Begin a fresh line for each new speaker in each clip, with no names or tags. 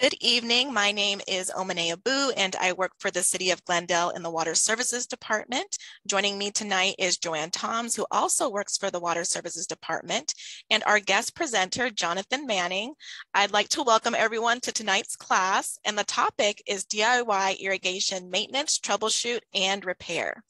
Good evening. My name is Omane Abu, and I work for the City of Glendale in the Water Services Department. Joining me tonight is Joanne Toms, who also works for the Water Services Department, and our guest presenter, Jonathan Manning. I'd like to welcome everyone to tonight's class, and the topic is DIY irrigation maintenance, troubleshoot, and repair.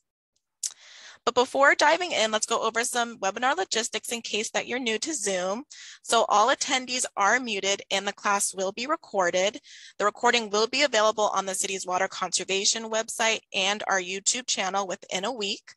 But before diving in, let's go over some webinar logistics in case that you're new to Zoom. So all attendees are muted and the class will be recorded. The recording will be available on the city's water conservation website and our YouTube channel within a week.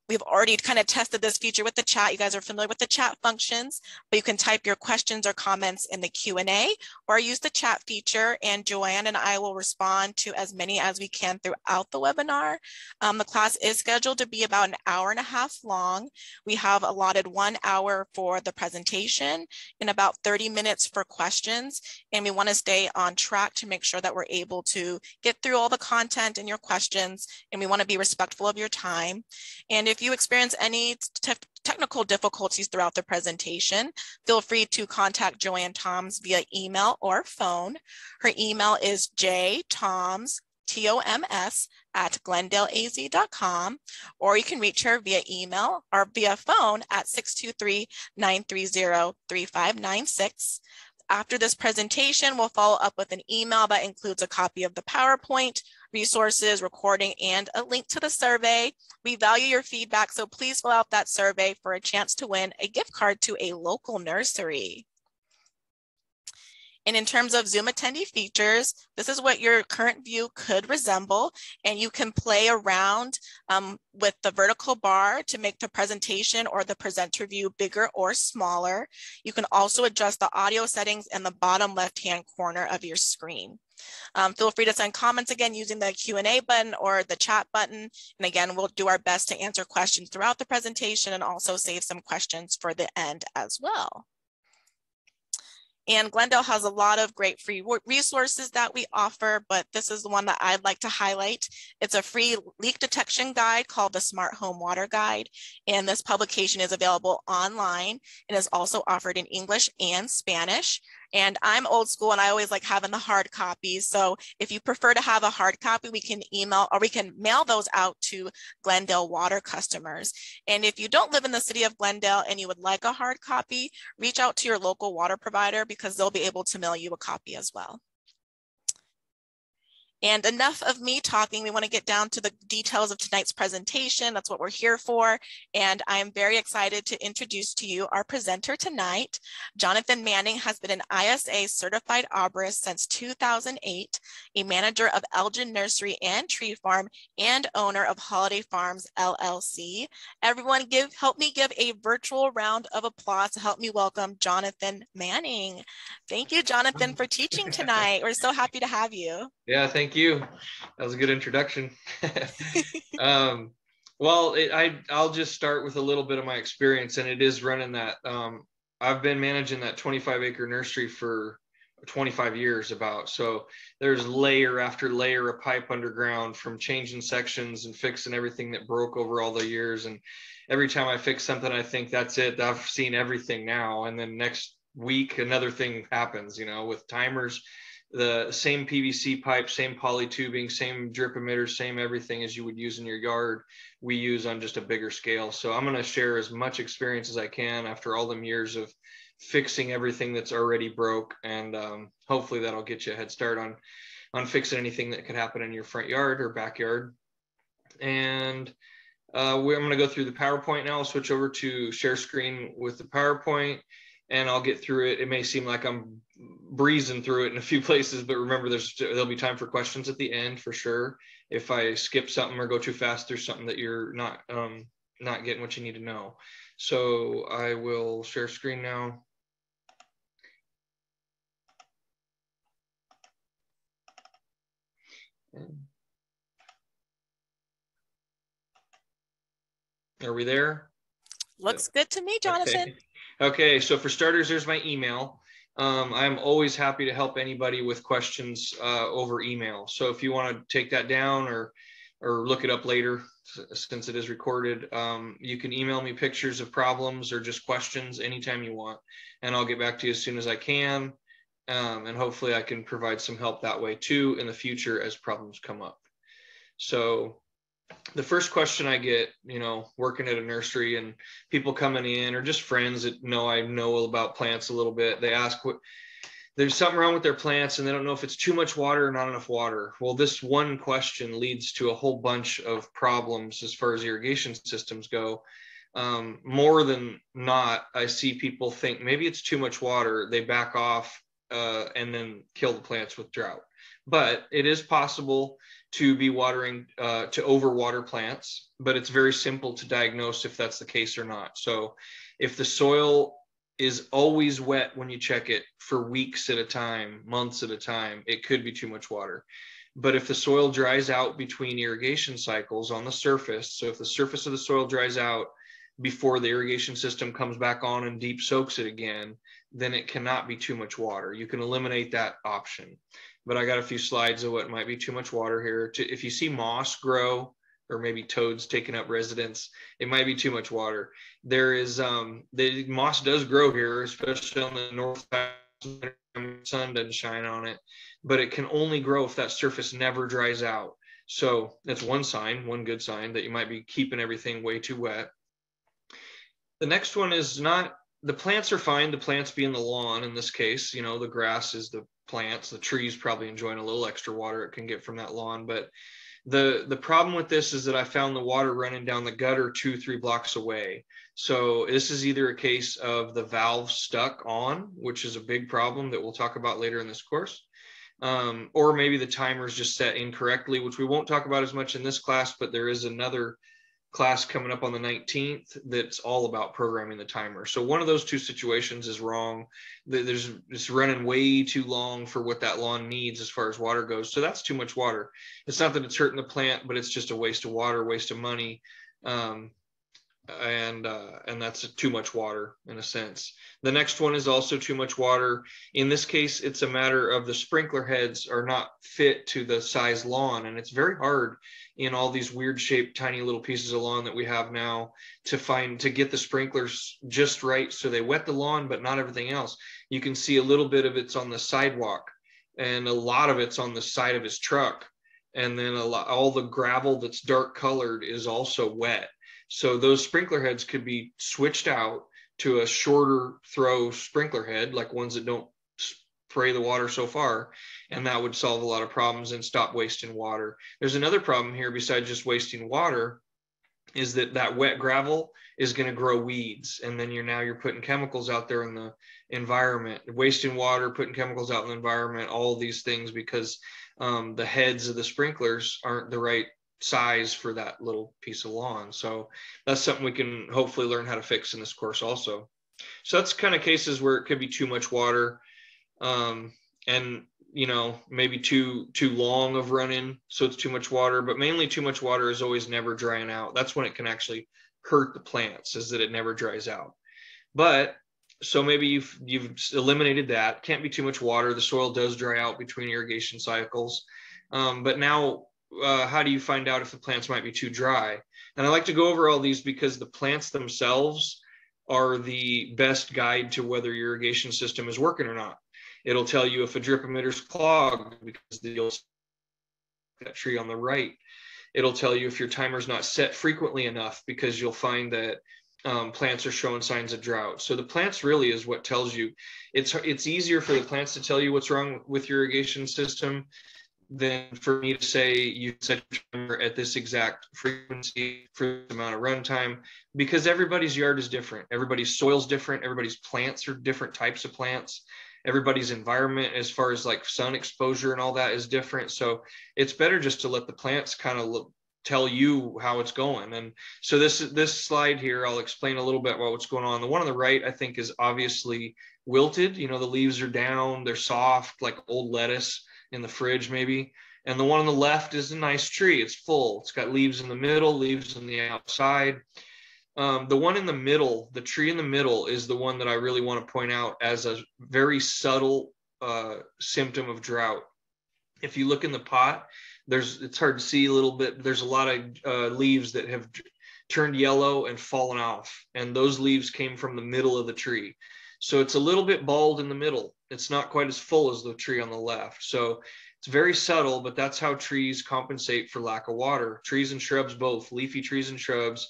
We've already kind of tested this feature with the chat. You guys are familiar with the chat functions, but you can type your questions or comments in the Q&A or use the chat feature, and Joanne and I will respond to as many as we can throughout the webinar. The class is scheduled to be about an hour and a half long. We have allotted 1 hour for the presentation and about 30 minutes for questions, and we want to stay on track to make sure that we're able to get through all the content and your questions, and we want to be respectful of your time. And if you experience any technical difficulties throughout the presentation, feel free to contact Joanne Toms via email or phone. Her email is jtoms@glendaleaz.com, or you can reach her via email or via phone at 623-930-3596. After this presentation, we'll follow up with an email that includes a copy of the PowerPoint, resources, recording, and a link to the survey. We value your feedback, so please fill out that survey for a chance to win a gift card to a local nursery. And in terms of Zoom attendee features, this is what your current view could resemble, and you can play around with the vertical bar to make the presentation or the presenter view bigger or smaller. You can also adjust the audio settings in the bottom left-hand corner of your screen. Feel free to send comments again using the Q&A button or the chat button. And again, we'll do our best to answer questions throughout the presentation and also save some questions for the end as well. And Glendale has a lot of great free resources that we offer, but this is the one that I'd like to highlight. It's a free leak detection guide called the Smart Home Water Guide. And this publication is available online and is also offered in English and Spanish. And I'm old school and I always like having the hard copies. So if you prefer to have a hard copy, we can email or we can mail those out to Glendale water customers. And if you don't live in the city of Glendale and you would like a hard copy, reach out to your local water provider because they'll be able to mail you a copy as well. And enough of me talking. We want to get down to the details of tonight's presentation. That's what we're here for. And I'm very excited to introduce to you our presenter tonight. Jonathan Manning has been an ISA certified arborist since 2008, a manager of Elgin Nursery and Tree Farm, and owner of Holiday Farms LLC. Everyone help me give a virtual round of applause to help me welcome Jonathan Manning. Thank you, Jonathan, for teaching tonight. We're so happy to have you.
Yeah, thank you. That was a good introduction. Well, I'll just start with a little bit of my experience, and it is running that. I've been managing that 25-acre nursery for 25 years about. So there's layer after layer of pipe underground from changing sections and fixing everything that broke over all the years. And every time I fix something, I think that's it. I've seen everything now. And then next week, another thing happens, you know, with timers. The same PVC pipe, same poly tubing, same drip emitters, same everything as you would use in your yard, we use on just a bigger scale. So I'm going to share as much experience as I can after all them years of fixing everything that's already broke. And hopefully that'll get you a head start on fixing anything that could happen in your front yard or backyard. And I'm going to go through the PowerPoint now. I'll switch over to share screen with the PowerPoint, and I'll get through it. It may seem like I'm breezing through it in a few places, but remember there'll be time for questions at the end for sure. If I skip something or go too fast, there's something that you're not getting what you need to know. So I will share screen now. Are we there?
Looks good to me, Jonathan.
Okay, so for starters, there's my email. I'm always happy to help anybody with questions over email. So if you want to take that down or look it up later, since it is recorded, you can email me pictures of problems or just questions anytime you want, and I'll get back to you as soon as I can. And hopefully I can provide some help that way too in the future as problems come up. So the first question I get, working at a nursery and people coming in, or just friends that I know about plants a little bit, they ask there's something wrong with their plants and they don't know if it's too much water or not enough water. Well, this one question leads to a whole bunch of problems as far as irrigation systems go. More than not, I see people think maybe it's too much water. They back off and then kill the plants with drought. But it is possible to be watering, to overwater plants, but it's very simple to diagnose if that's the case or not. So if the soil is always wet when you check it for weeks at a time, months at a time, it could be too much water. But if the soil dries out between irrigation cycles on the surface, so if the surface of the soil dries out before the irrigation system comes back on and deep soaks it again, then it cannot be too much water. You can eliminate that option. But I got a few slides of what might be too much water here. If you see moss grow, or maybe toads taking up residence, it might be too much water. There is, the moss does grow here, especially on the north side, sun doesn't shine on it, but it can only grow if that surface never dries out. So that's one sign, one good sign that you might be keeping everything way too wet. The next one is not, the plants are fine, the plants being the lawn in this case, the grass is the plants, the trees probably enjoying a little extra water it can get from that lawn. But the problem with this is that I found the water running down the gutter 2-3 blocks away. So this is either a case of the valve stuck on, which is a big problem that we'll talk about later in this course. Or maybe the timer is just set incorrectly, which we won't talk about as much in this class, but there is another class coming up on the 19th that's all about programming the timer. So one of those two situations is wrong. It's running way too long for what that lawn needs as far as water goes. So that's too much water. It's not that it's hurting the plant, but it's just a waste of water, waste of money. And that's too much water in a sense. The next one is also too much water. In this case, it's a matter of the sprinkler heads are not fit to the size lawn, and it's very hard in all these weird shaped tiny little pieces of lawn that we have now to get the sprinklers just right so they wet the lawn but not everything else. You can see a little bit of it's on the sidewalk and a lot of it's on the side of his truck, and then all the gravel that's dark colored is also wet. So those sprinkler heads could be switched out to a shorter throw sprinkler head, like ones that don't spray the water so far, and that would solve a lot of problems and stop wasting water. There's another problem here besides just wasting water, is that wet gravel is going to grow weeds, and then you're putting chemicals out there in the environment, wasting water, putting chemicals out in the environment, all these things because the heads of the sprinklers aren't the right size for that little piece of lawn. So that's something we can hopefully learn how to fix in this course also. So that's kind of cases where it could be too much water, and maybe too long of running, so it's too much water. But mainly too much water is always never drying out. That's when it can actually hurt the plants, is that it never dries out. But so maybe you've eliminated that. Can't be too much water. The soil does dry out between irrigation cycles, but now how do you find out if the plants might be too dry? And I like to go over all these because the plants themselves are the best guide to whether your irrigation system is working or not. It'll tell you if a drip emitter's clogged because you'll see that tree on the right. It'll tell you if your timer's not set frequently enough because you'll find that plants are showing signs of drought. So the plants really is what tells you. It's easier for the plants to tell you what's wrong with your irrigation system than for me to say you set your timer at this exact frequency for this amount of runtime, because everybody's yard is different. Everybody's soil's different. Everybody's plants are different types of plants. Everybody's environment as far as like sun exposure and all that is different. So it's better just to let the plants kind of tell you how it's going. And so this slide here, I'll explain a little bit about what's going on. The one on the right, I think, is obviously wilted. The leaves are down, they're soft, like old lettuce in the fridge maybe. And the one on the left is a nice tree. It's full. It's got leaves in the middle, leaves on the outside. The one in the middle, the tree in the middle, is the one that I really want to point out as a very subtle symptom of drought. If you look in the pot, it's hard to see a little bit. There's a lot of leaves that have turned yellow and fallen off. And those leaves came from the middle of the tree. So it's a little bit bald in the middle. It's not quite as full as the tree on the left. So it's very subtle, but that's how trees compensate for lack of water. Trees and shrubs both, leafy trees and shrubs,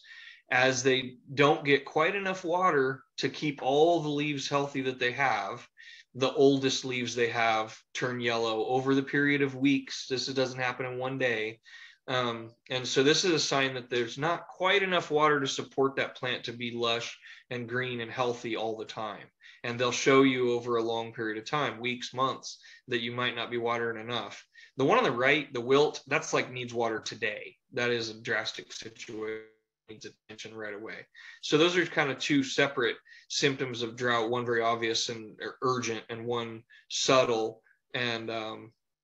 as they don't get quite enough water to keep all the leaves healthy that they have, the oldest leaves they have turn yellow over the period of weeks. This doesn't happen in one day. And so this is a sign that there's not quite enough water to support that plant to be lush and green and healthy all the time. And they'll show you over a long period of time, weeks, months, that you might not be watering enough. The one on the right, the wilt, that's like needs water today. That is a drastic situation, needs attention right away. So those are kind of two separate symptoms of drought, one very obvious and urgent, and one subtle and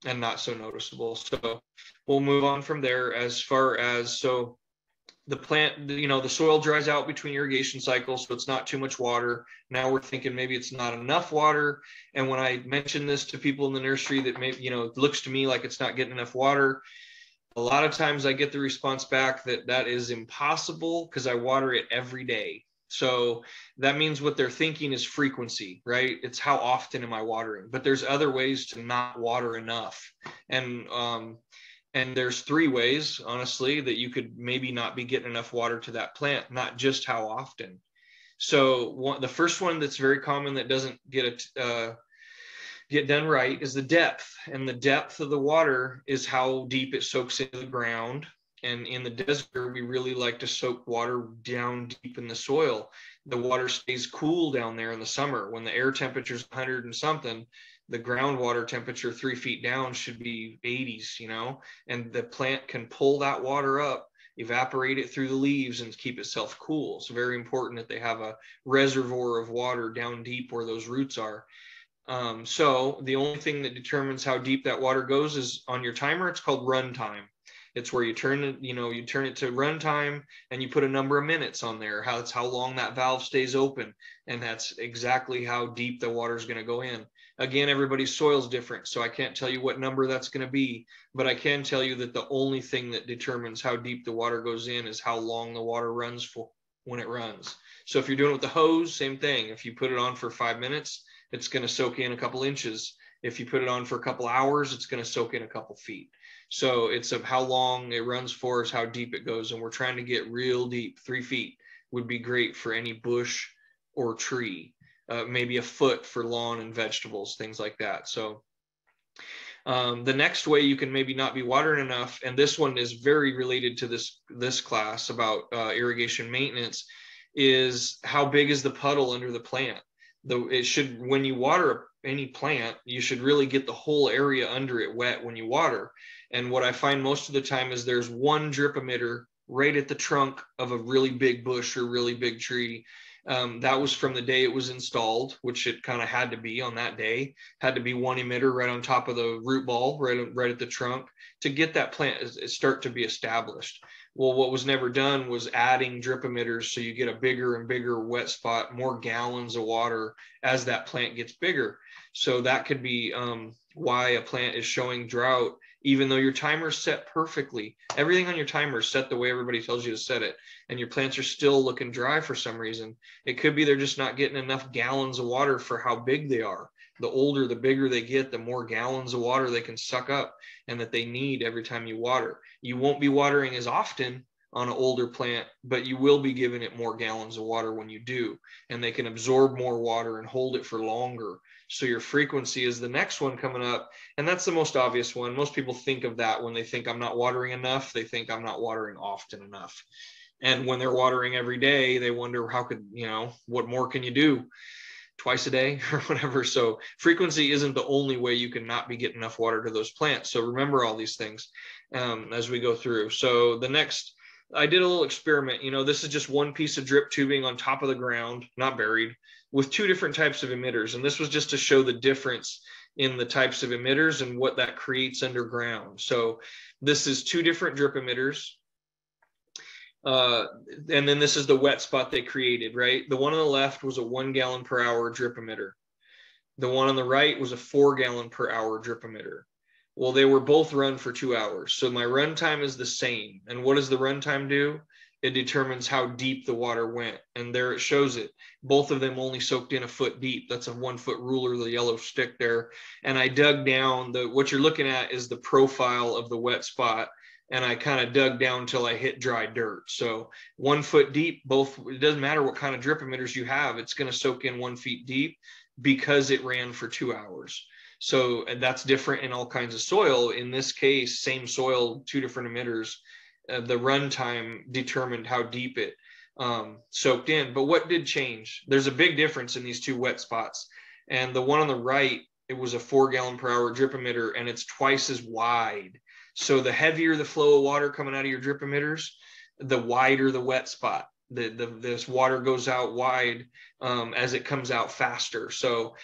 not so noticeable. So we'll move on from there. As far as, so the plant, the soil dries out between irrigation cycles, so it's not too much water. Now we're thinking maybe it's not enough water. And when I mention this to people in the nursery that maybe, it looks to me like it's not getting enough water, a lot of times I get the response back that that is impossible because I water it every day. So that means what they're thinking is frequency, right? It's how often am I watering? But there's other ways to not water enough. And there's 3 ways, honestly, that you could maybe not be getting enough water to that plant, not just how often. So the first one that's very common that doesn't get done right is the depth. And the depth of the water is how deep it soaks into the ground. And in the desert, we really like to soak water down deep in the soil. The water stays cool down there in the summer. When the air temperature is 100 and something, the groundwater temperature 3 feet down should be 80s, and the plant can pull that water up, evaporate it through the leaves, and keep itself cool. It's very important that they have a reservoir of water down deep where those roots are. So the only thing that determines how deep that water goes is on your timer. It's called run time. It's where you turn it, you turn it to run time and you put a number of minutes on there. That's how long that valve stays open. And that's exactly how deep the water is going to go in. Again, everybody's soil is different, so I can't tell you what number that's going to be, but I can tell you that the only thing that determines how deep the water goes in is how long the water runs for when it runs. So if you're doing it with the hose, same thing. If you put it on for 5 minutes, it's going to soak in a couple inches. If you put it on for a couple hours, it's going to soak in a couple feet. So it's of how long it runs for is how deep it goes. And we're trying to get real deep. 3 feet would be great for any bush or tree. Maybe a foot for lawn and vegetables, things like that. So the next way you can maybe not be watering enough, and this one is very related to this class about irrigation maintenance, is how big is the puddle under the plant? When you water any plant, you should really get the whole area under it wet when you water. And what I find most of the time is there's one drip emitter right at the trunk of a really big bush or really big tree. That was from the day it was installed, which it kind of had to be on that day. Had to be one emitter right on top of the root ball, right at the trunk, to get that plant start to be established. Well, what was never done was adding drip emitters, so you get a bigger and bigger wet spot, more gallons of water as that plant gets bigger. So that could be why a plant is showing drought, even though your timer is set perfectly. Everything on your timer is set the way everybody tells you to set it, and your plants are still looking dry for some reason. It could be they're just not getting enough gallons of water for how big they are. The older, the bigger they get, the more gallons of water they can suck up and that they need every time you water. You won't be watering as often on an older plant, but you will be giving it more gallons of water when you do, and they can absorb more water and hold it for longer. So your frequency is the next one coming up, and that's the most obvious one. Most people think of that when they think I'm not watering enough. They think I'm not watering often enough. And when they're watering every day, they wonder what more can you do? Twice a day or whatever. So frequency isn't the only way you can not be getting enough water to those plants. So remember all these things as we go through. So the next, I did a little experiment. This is just one piece of drip tubing on top of the ground, not buried, with 2 different types of emitters. And this was just to show the difference in the types of emitters and what that creates underground. So this is 2 different drip emitters. And then this is the wet spot they created, right? The one on the left was a 1 gallon per hour drip emitter. The one on the right was a 4 gallon per hour drip emitter. Well, they were both run for 2 hours. So my run time is the same. And what does the run time do? it determines how deep the water went. And there it shows it. Both of them only soaked in a foot deep. That's a 1 foot ruler, the yellow stick there. And I dug down. What you're looking at is the profile of the wet spot. And I kind of dug down until I hit dry dirt. So 1 foot deep, both, it doesn't matter what kind of drip emitters you have, it's going to soak in 1 feet deep because it ran for 2 hours. So, and that's different in all kinds of soil. In this case, same soil, 2 different emitters, the runtime determined how deep it soaked in. But what did change? There's a big difference in these 2 wet spots. And the one on the right, it was a 4 gallon per hour drip emitter, and it's twice as wide. So the heavier the flow of water coming out of your drip emitters, the wider the wet spot. This water goes out wide as it comes out faster. So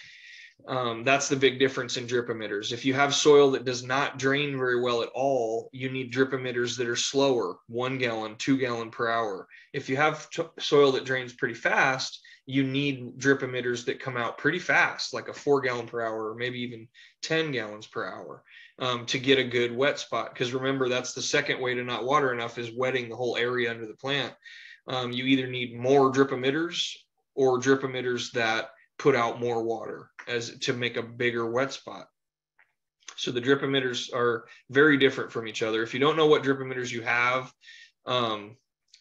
that's the big difference in drip emitters. If you have soil that does not drain very well at all, you need drip emitters that are slower, 1 gallon, 2 gallon per hour. If you have soil that drains pretty fast, you need drip emitters that come out pretty fast, like a 4 gallon per hour, or maybe even 10 gallons per hour to get a good wet spot. Because remember, that's the second way to not water enough, is wetting the whole area under the plant. You either need more drip emitters or drip emitters that put out more water to make a bigger wet spot. So the drip emitters are very different from each other. If you don't know what drip emitters you have,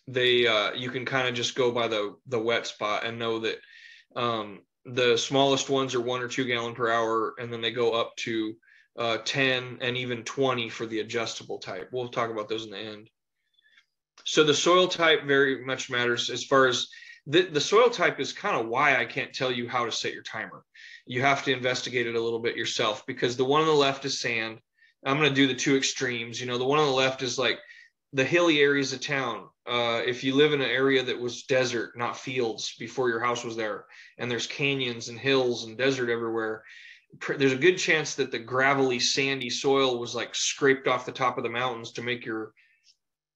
you can kind of just go by the wet spot and know that the smallest ones are 1 or 2 gallon per hour, and then they go up to 10 and even 20 for the adjustable type. We'll talk about those in the end. So the soil type very much matters. As far as the soil type is kind of why I can't tell you how to set your timer. You have to investigate it a little bit yourself, because the one on the left is sand. I'm going to do the 2 extremes. You know, the one on the left is like the hilly areas of town. If you live in an area that was desert, not fields, before your house was there, and there's canyons and hills and desert everywhere, there's a good chance that the gravelly, sandy soil was like scraped off the top of the mountains to make your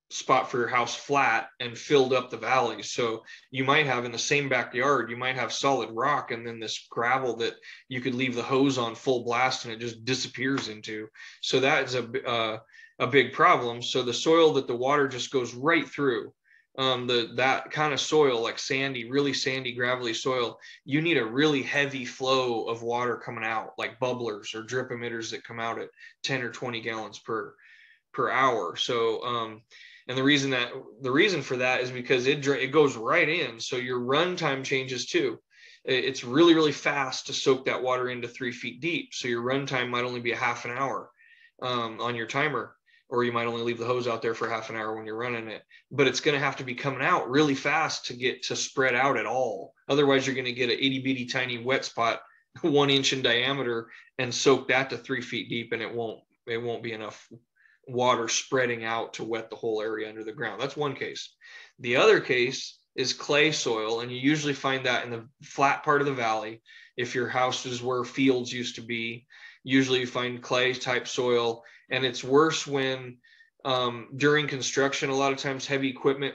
spot for your house flat and filled up the valley. So you might have, in the same backyard, you might have solid rock and then this gravel that you could leave the hose on full blast and it just disappears into. So that is a big problem. So the soil that the water just goes right through, that kind of soil, like sandy, really sandy, gravelly soil, you need a really heavy flow of water coming out, like bubblers or drip emitters that come out at 10 or 20 gallons per hour. So and the reason for that is because it goes right in. So your run time changes too. It's really, really fast to soak that water into 3 feet deep. So your run time might only be a half an hour on your timer, or you might only leave the hose out there for half an hour when you're running it. But it's going to have to be coming out really fast to get to spread out at all. Otherwise, you're going to get an itty bitty tiny wet spot, 1 inch in diameter, and soak that to 3 feet deep, and it won't be enough water spreading out to wet the whole area under the ground. That's one case. The other case is clay soil, and you usually find that in the flat part of the valley. If your house is where fields used to be, usually you find clay type soil, and it's worse when during construction, a lot of times heavy equipment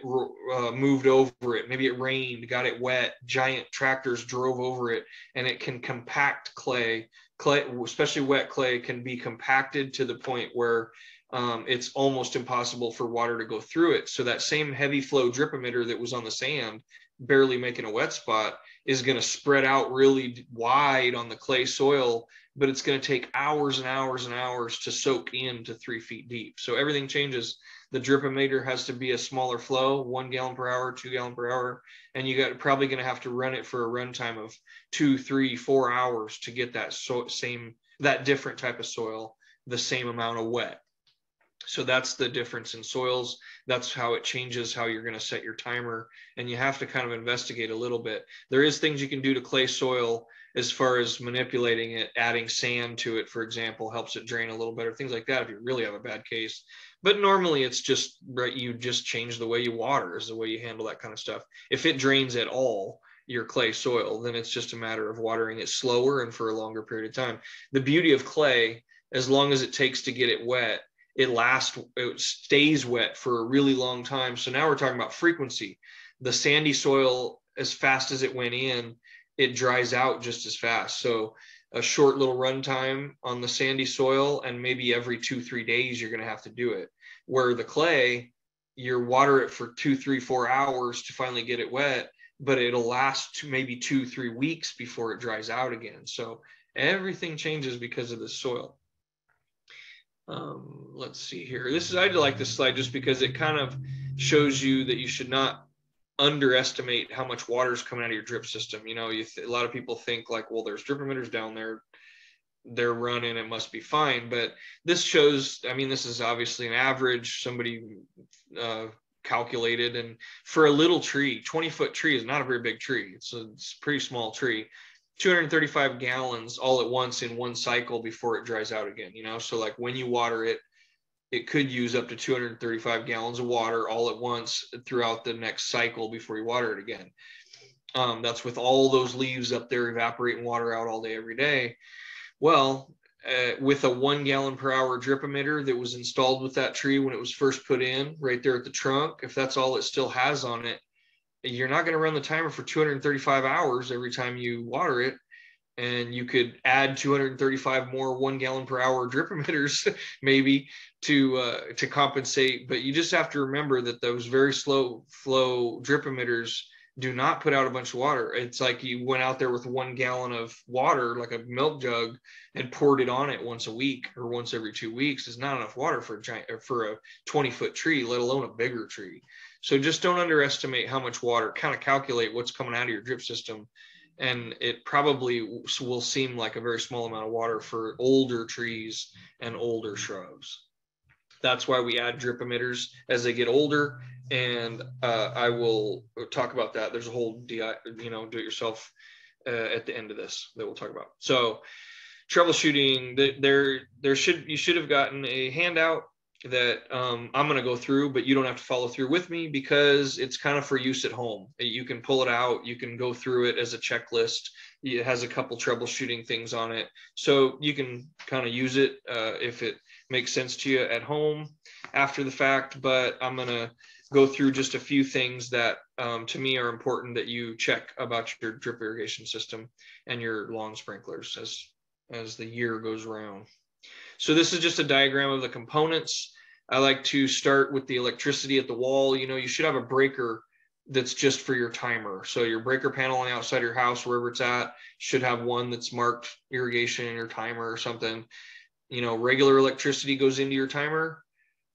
moved over it. Maybe it rained, got it wet, giant tractors drove over it, and it can compact clay. Clay, especially wet clay, can be compacted to the point where it's almost impossible for water to go through it. So that same heavy flow drip emitter that was on the sand, barely making a wet spot, is going to spread out really wide on the clay soil, but it's going to take hours and hours and hours to soak into 3 feet deep. So everything changes. The drip emitter has to be a smaller flow, 1 gallon per hour, 2 gallon per hour, and probably going to have to run it for a run time of 2, 3, 4 hours to get that different type of soil, the same amount of wet. So that's the difference in soils. That's how it changes how you're going to set your timer. And you have to kind of investigate a little bit. There is things you can do to clay soil as far as manipulating it, adding sand to it, for example, helps it drain a little better, things like that if you really have a bad case. But normally it's just, right, you just change the way you water is the way you handle that kind of stuff. If it drains at all, your clay soil, then it's just a matter of watering it slower and for a longer period of time. The beauty of clay, as long as it takes to get it wet, it stays wet for a really long time. So now we're talking about frequency. The sandy soil, as fast as it went in, it dries out just as fast. So a short little run time on the sandy soil, and maybe every 2-3 days you're going to have to do it. Where the clay, you water it for 2, 3, 4 hours to finally get it wet, but it'll last maybe 2, 3 weeks before it dries out again. So everything changes because of the soil. Let's see here. I like this slide just because it kind of shows you that you should not underestimate how much water is coming out of your drip system. You know, a lot of people think like, well, there's drip emitters down there, they're running, it must be fine. But this shows, I mean, this is obviously an average somebody calculated, and for a little tree, 20-foot tree is not a very big tree. It's a pretty small tree. 235 gallons all at once in one cycle before it dries out again, you know? So like when you water it, it could use up to 235 gallons of water all at once throughout the next cycle before you water it again. That's with all those leaves up there evaporating water out all day, every day. Well, with a 1 gallon per hour drip emitter that was installed with that tree when it was first put in right there at the trunk, if that's all it still has on it, you're not going to run the timer for 235 hours every time you water it. And you could add 235 more 1 gallon per hour drip emitters maybe to compensate. But you just have to remember that those very slow flow drip emitters do not put out a bunch of water. It's like you went out there with 1 gallon of water, like a milk jug, and poured it on it once a week or once every 2 weeks. Is not enough water for a 20-foot tree, let alone a bigger tree. So just don't underestimate how much water. Kind of calculate what's coming out of your drip system, and it probably will seem like a very small amount of water for older trees and older shrubs. That's why we add drip emitters as they get older, and I will talk about that. There's a whole do-it-yourself at the end of this that we'll talk about. So troubleshooting, you should have gotten a handout that I'm going to go through, but you don't have to follow through with me because it's kind of for use at home. You can pull it out, you can go through it as a checklist. It has a couple troubleshooting things on it, so you can kind of use it if it makes sense to you at home after the fact. But I'm going to go through just a few things that to me are important that you check about your drip irrigation system and your lawn sprinklers as the year goes around. So this is just a diagram of the components. I like to start with the electricity at the wall. You know, you should have a breaker that's just for your timer. So your breaker panel on the outside of your house, wherever it's at, should have one that's marked irrigation or timer or something. You know, regular electricity goes into your timer,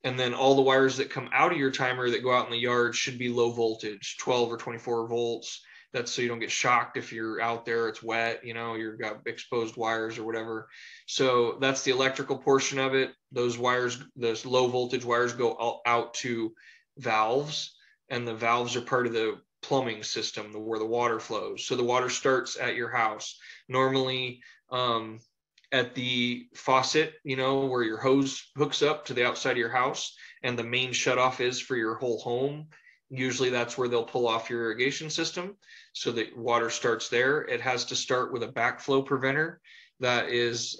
and then all the wires that come out of your timer that go out in the yard should be low voltage, 12 or 24 volts. That's so you don't get shocked if you're out there, it's wet, you know, you've got exposed wires or whatever. So that's the electrical portion of it. Those wires, those low voltage wires go out to valves, and the valves are part of the plumbing system where the water flows. So the water starts at your house. Normally at the faucet, you know, where your hose hooks up to the outside of your house and the main shutoff is for your whole home. Usually that's where they'll pull off your irrigation system. So the water starts there. It has to start with a backflow preventer. That is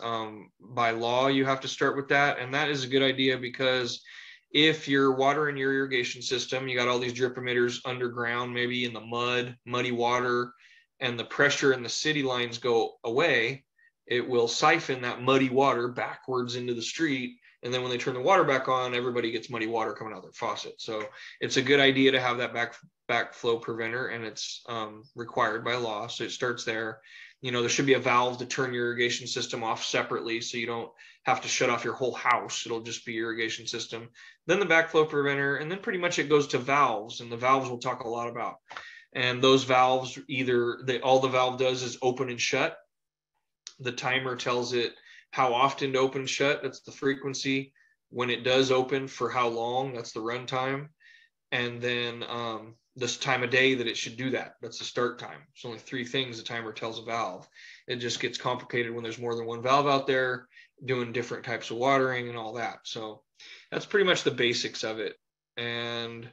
by law, you have to start with that. And that is a good idea because if you're watering your irrigation system, you got all these drip emitters underground, maybe in the muddy water, and the pressure in the city lines go away, it will siphon that muddy water backwards into the street. And then when they turn the water back on, everybody gets muddy water coming out of their faucet. So it's a good idea to have that backflow preventer, and it's required by law. So it starts there. You know, there should be a valve to turn your irrigation system off separately, so you don't have to shut off your whole house. It'll just be your irrigation system, then the backflow preventer, and then pretty much it goes to valves, and the valves we'll talk a lot about. And those valves, all the valve does is open and shut. The timer tells it how often to open and shut. That's the frequency. When it does open, for how long, that's the run time. And then this time of day that it should do that. That's the start time. There's only 3 things the timer tells a valve. It just gets complicated when there's more than one valve out there doing different types of watering and all that. So that's pretty much the basics of it. And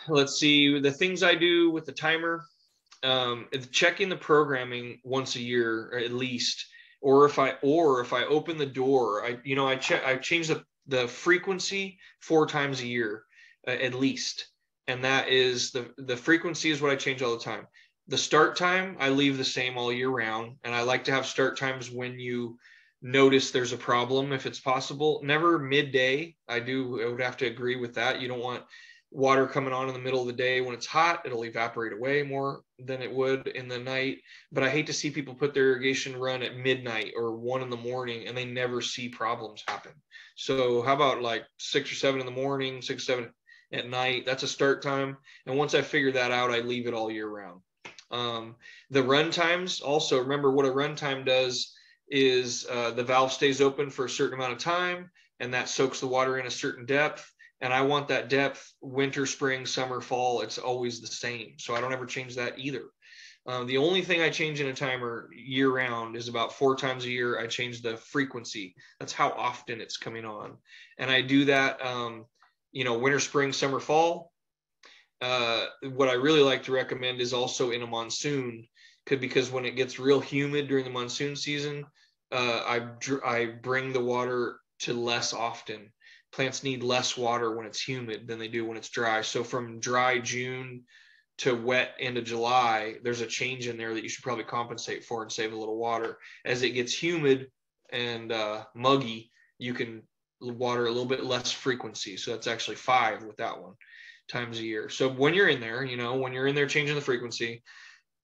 let's see, the things I do with the timer, checking the programming once a year, or at least, or if I open the door, I change the frequency 4 times a year, at least. And that is the frequency is what I change all the time. The start time, I leave the same all year round. And I like to have start times when you notice there's a problem if it's possible. Never midday. I would have to agree with that. You don't want water coming on in the middle of the day when it's hot. It'll evaporate away more than it would in the night. But I hate to see people put their irrigation run at midnight or 1 in the morning and they never see problems happen. So how about like 6 or 7 in the morning, 6, 7 at night? That's a start time. And once I figure that out, I leave it all year round. The run times also, remember what a run time does is the valve stays open for a certain amount of time, and that soaks the water in a certain depth. And I want that depth winter, spring, summer, fall. It's always the same. So I don't ever change that either. The only thing I change in a timer year round is about 4 times a year. I change the frequency. That's how often it's coming on. And I do that, winter, spring, summer, fall. What I really like to recommend is also in a monsoon, because when it gets real humid during the monsoon season, I bring the water to less often. Plants need less water when it's humid than they do when it's dry. So from dry June to wet end of July, there's a change in there that you should probably compensate for and save a little water. As it gets humid and muggy, you can water a little bit less frequency. So that's actually 5 with that one times a year. So when you're in there, when you're in there changing the frequency,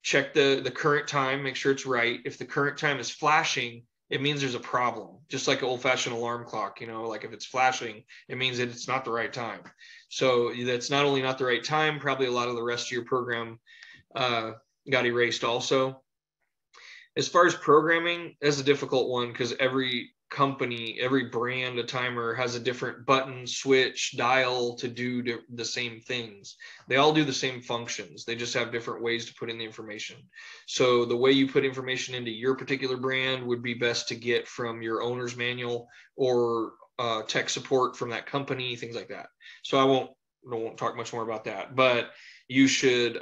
check the current time, make sure it's right. If the current time is flashing, it means there's a problem. Just like an old-fashioned alarm clock, like if it's flashing, it means that it's not the right time. So that's not only not the right time, probably a lot of the rest of your program got erased also. As far as programming, that's a difficult one because every company, every brand of timer has a different button, switch, dial to do the same things. They all do the same functions. They just have different ways to put in the information. So the way you put information into your particular brand would be best to get from your owner's manual or tech support from that company, things like that. So I won't talk much more about that, but you should,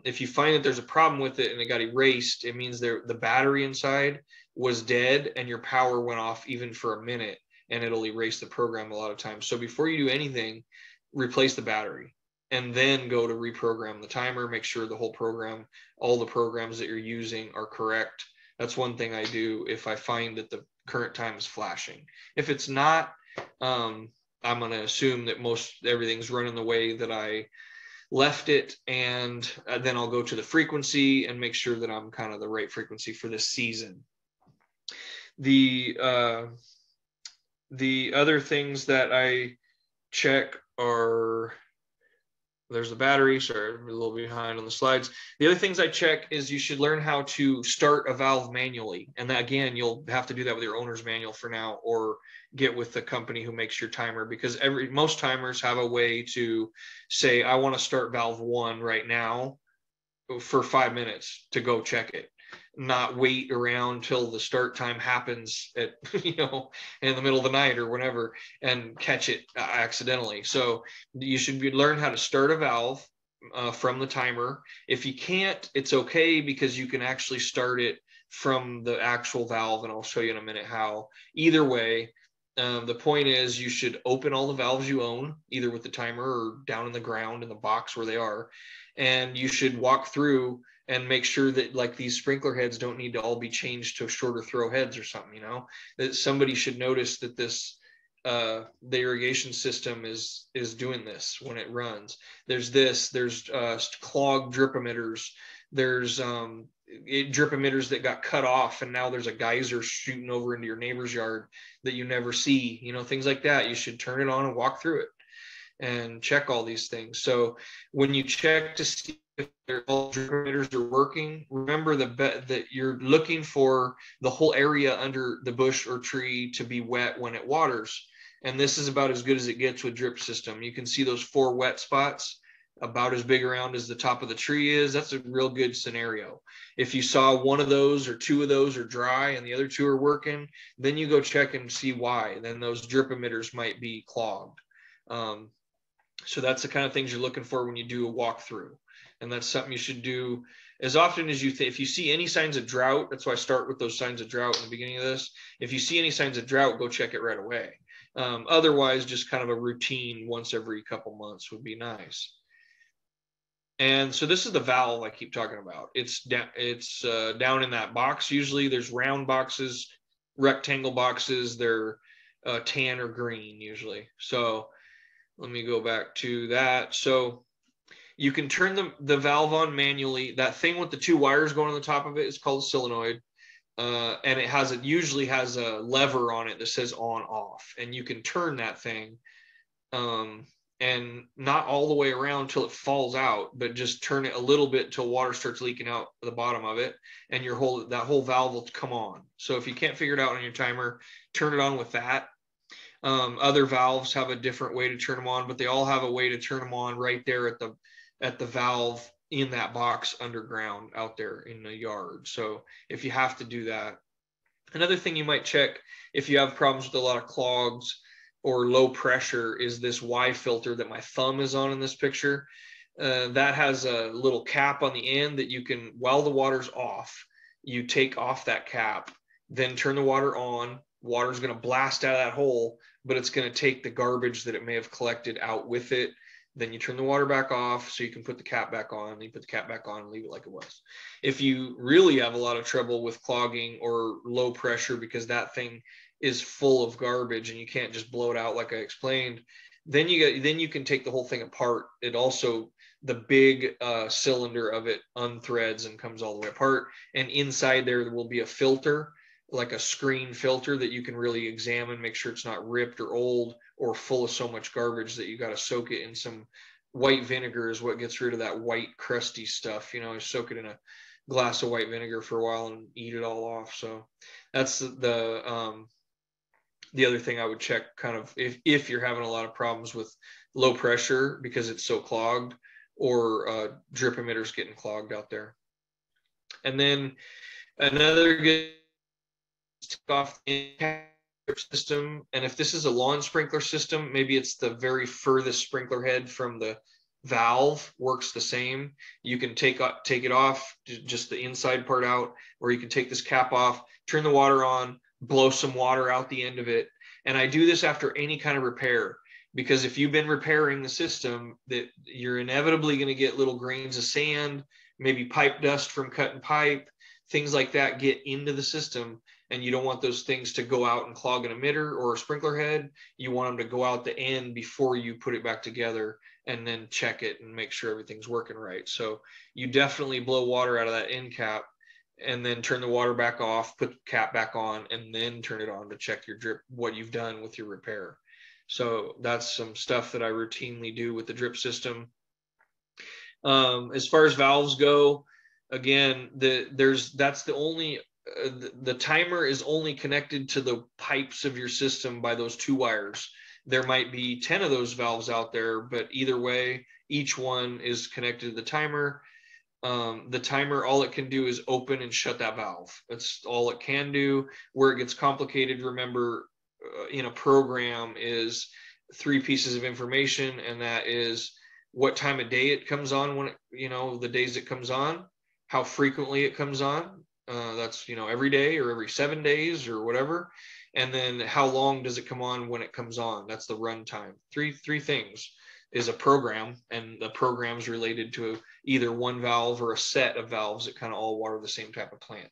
if you find that there's a problem with it and it got erased, it means the battery inside was dead and your power went off even for a minute, and it'll erase the program a lot of times. So before you do anything, replace the battery and then go to reprogram the timer, make sure the whole program, all the programs that you're using are correct. That's one thing I do if I find that the current time is flashing. If it's not, I'm going to assume that everything's running the way that I left it, and then I'll go to the frequency and make sure that I'm kind of the right frequency for this season. The other things that I check are, there's the battery. Sorry, I'm a little behind on the slides. The other things I check is you should learn how to start a valve manually. And that, again, you'll have to do that with your owner's manual for now, or get with the company who makes your timer, because most timers have a way to say, I want to start valve 1 right now for 5 minutes to go check it. Not wait around till the start time happens at, in the middle of the night or whenever and catch it accidentally. So you should learn how to start a valve from the timer. If you can't, it's okay, because you can actually start it from the actual valve, and I'll show you in a minute how. Either way, the point is you should open all the valves you own, either with the timer or down in the ground in the box where they are, and you should walk through and make sure that, like, these sprinkler heads don't need to all be changed to shorter throw heads or something, that somebody should notice that this, the irrigation system is doing this when it runs. There's clogged drip emitters. There's drip emitters that got cut off, and now there's a geyser shooting over into your neighbor's yard that you never see, things like that. You should turn it on and walk through it and check all these things. So when you check to see if all drip emitters are working, remember that you're looking for the whole area under the bush or tree to be wet when it waters. And this is about as good as it gets with drip system. You can see those 4 wet spots about as big around as the top of the tree is. That's a real good scenario. If you saw 1 of those or 2 of those are dry and the other 2 are working, then you go check and see why. Then those drip emitters might be clogged. So that's the kind of things you're looking for when you do a walkthrough. And that's something you should do as often as if you see any signs of drought. That's why I start with those signs of drought in the beginning of this. If you see any signs of drought, go check it right away. Otherwise, just kind of a routine once every couple months would be nice. And so this is the valve I keep talking about. It's down in that box. Usually there's round boxes rectangle boxes. They're tan or green usually. So let me go back to that. So you can turn the valve on manually. That thing with the 2 wires going on the top of it is called a solenoid. And it usually has a lever on it that says on off, and you can turn that thing, and not all the way around till it falls out, but just turn it a little bit till water starts leaking out the bottom of it, and that whole valve will come on. So if you can't figure it out on your timer, turn it on with that. Other valves have a different way to turn them on, but they all have a way to turn them on right there at the valve in that box underground out there in the yard. So if you have to do that. Another thing you might check if you have problems with a lot of clogs or low pressure is this Y filter that my thumb is on in this picture. That has a little cap on the end that you can, while the water's off, you take off that cap, then turn the water on. Water's going to blast out of that hole, but it's going to take the garbage that it may have collected out with it. Then you turn the water back off so you can put the cap back on. You put the cap back on and leave it like it was. If you really have a lot of trouble with clogging or low pressure because that thing is full of garbage and you can't just blow it out like I explained, then you can take the whole thing apart. It also, the big cylinder of it unthreads and comes all the way apart. And inside there will be a filter, like a screen filter that you can really examine, make sure it's not ripped or old or full of so much garbage that you got to soak it in some white vinegar is what gets rid of that white crusty stuff. You know, soak it in a glass of white vinegar for a while and eat it all off. So that's the other thing I would check, kind of if you're having a lot of problems with low pressure because it's so clogged, or drip emitters getting clogged out there. And then another good off the system, and if this is a lawn sprinkler system, maybe it's the very furthest sprinkler head from the valve works the same. You can take it off, just the inside part out, or you can take this cap off, turn the water on, blow some water out the end of it. And I do this after any kind of repair, because if you've been repairing the system, that you're inevitably going to get little grains of sand, maybe pipe dust from cutting pipe, things like that get into the system. And you don't want those things to go out and clog an emitter or a sprinkler head. You want them to go out the end before you put it back together and then check it and make sure everything's working right. So you definitely blow water out of that end cap and then turn the water back off, put the cap back on, and then turn it on to check your drip, what you've done with your repair. So that's some stuff that I routinely do with the drip system. As far as valves go, again, that's the only, the timer is only connected to the pipes of your system by those 2 wires. There might be 10 of those valves out there, but either way, each one is connected to the timer. The timer, all it can do is open and shut that valve. That's all it can do. Where it gets complicated, remember, in a program is 3 pieces of information, and that is what time of day it comes on, when it, the days it comes on, how frequently it comes on. That's, every day or every 7 days or whatever. And then how long does it come on when it comes on? That's the run time. Three things is a program, and the program's related to either one valve or a set of valves that kind of all water the same type of plant.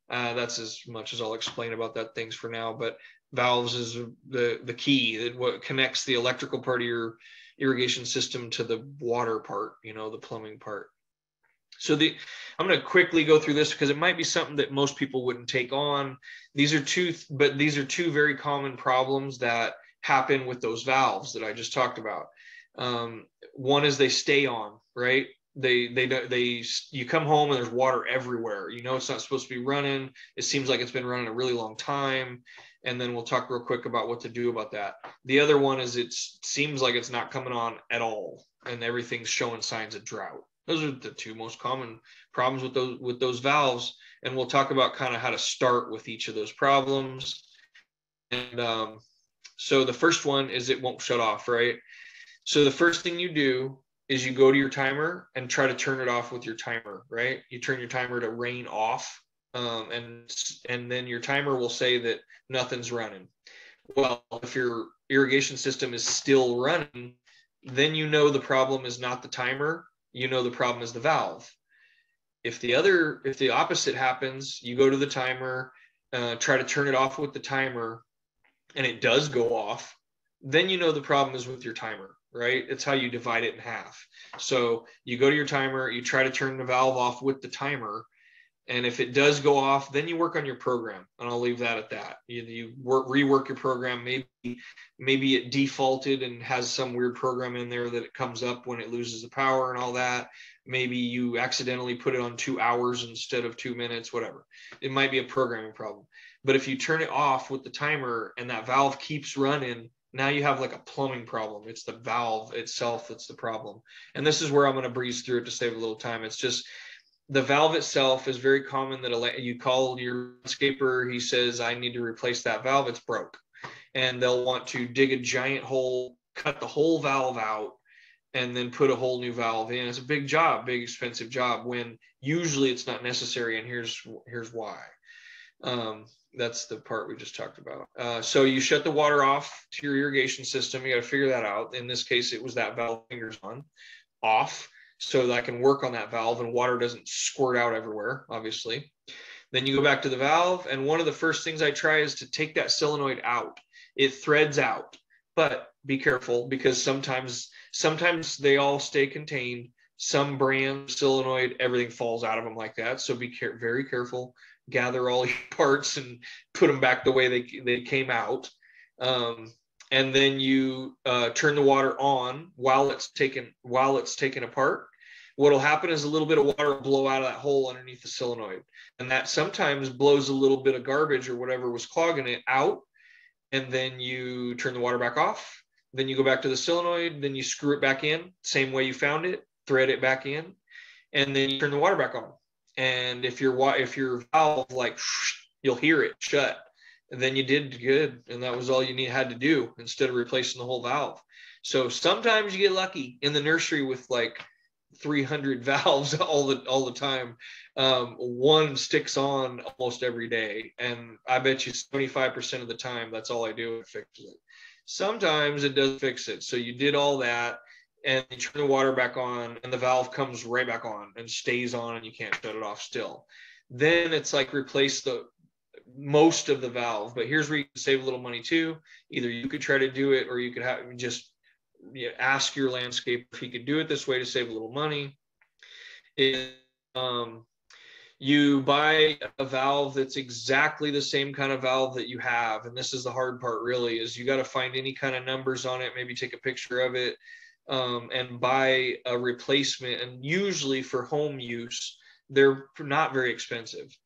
That's as much as I'll explain about that things for now, but valves is the key, what connects the electrical part of your irrigation system to the water part, the plumbing part. So I'm going to quickly go through this because it might be something that most people wouldn't take on. These are two very common problems that happen with those valves that I just talked about. One is they stay on, right? You come home and there's water everywhere. It's not supposed to be running. It seems like it's been running a really long time. And then we'll talk real quick about what to do about that. The other one is it seems like it's not coming on at all, and everything's showing signs of drought. Those are the 2 most common problems with those valves. And we'll talk about kind of how to start with each of those problems. And so the first one is it won't shut off, right? So the first thing you do is you go to your timer and try to turn it off with your timer, right? You turn your timer to rain off, and then your timer will say that nothing's running. Well, if your irrigation system is still running, then the problem is not the timer. The problem is the valve. If the opposite happens, you go to the timer, try to turn it off with the timer, and it does go off, then you know the problem is with your timer, right? It's how you divide it in half. So you go to your timer, you try to turn the valve off with the timer, and if it does go off, then you work on your program, and I'll leave that at that. You rework your program. Maybe it defaulted and has some weird program in there that it comes up when it loses the power and all that. Maybe you accidentally put it on 2 hours instead of 2 minutes, whatever. It might be a programming problem. But if you turn it off with the timer and that valve keeps running, now you have like a plumbing problem. It's the valve itself that's the problem. And this is where I'm going to breeze through it to save a little time. It's just the valve itself is very common that you call your landscaper. He says, I need to replace that valve. It's broke. And they'll want to dig a giant hole, cut the whole valve out, and then put a whole new valve in. It's a big job, big expensive job, when usually it's not necessary. And here's why. That's the part we just talked about. So you shut the water off to your irrigation system. You got to figure that out. In this case, it was that valve fingers on, off, so that I can work on that valve and water doesn't squirt out everywhere, obviously. Then you go back to the valve, and one of the first things I try is to take that solenoid out. It threads out, but be careful, because sometimes they all stay contained. Some brand solenoid, everything falls out of them like that. So be very careful. Gather all your parts and put them back the way they came out. And then you turn the water on while it's taken apart. What'll happen is a little bit of water will blow out of that hole underneath the solenoid, and that sometimes blows a little bit of garbage or whatever was clogging it out. And then you turn the water back off. Then you go back to the solenoid. Then you screw it back in, same way you found it, thread it back in, and then you turn the water back on. And if your valve, like, you'll hear it shut, and then you did good, and that was all you had to do instead of replacing the whole valve. So sometimes you get lucky in the nursery with like 300 valves all the time. One sticks on almost every day, and I bet you 75% of the time that's all I do, and fix it. Sometimes it does fix it. So you did all that, and you turn the water back on, and the valve comes right back on and stays on, and you can't shut it off still. Then it's like replace most of the valve. But here's where you can save a little money too. Either you could try to do it, or you could ask your landscaper if he could do it this way to save a little money. You buy a valve that's exactly the same kind of valve that you have. And this is the hard part, really, is you got to find any kind of numbers on it, maybe take a picture of it, and buy a replacement. And usually for home use, they're not very expensive.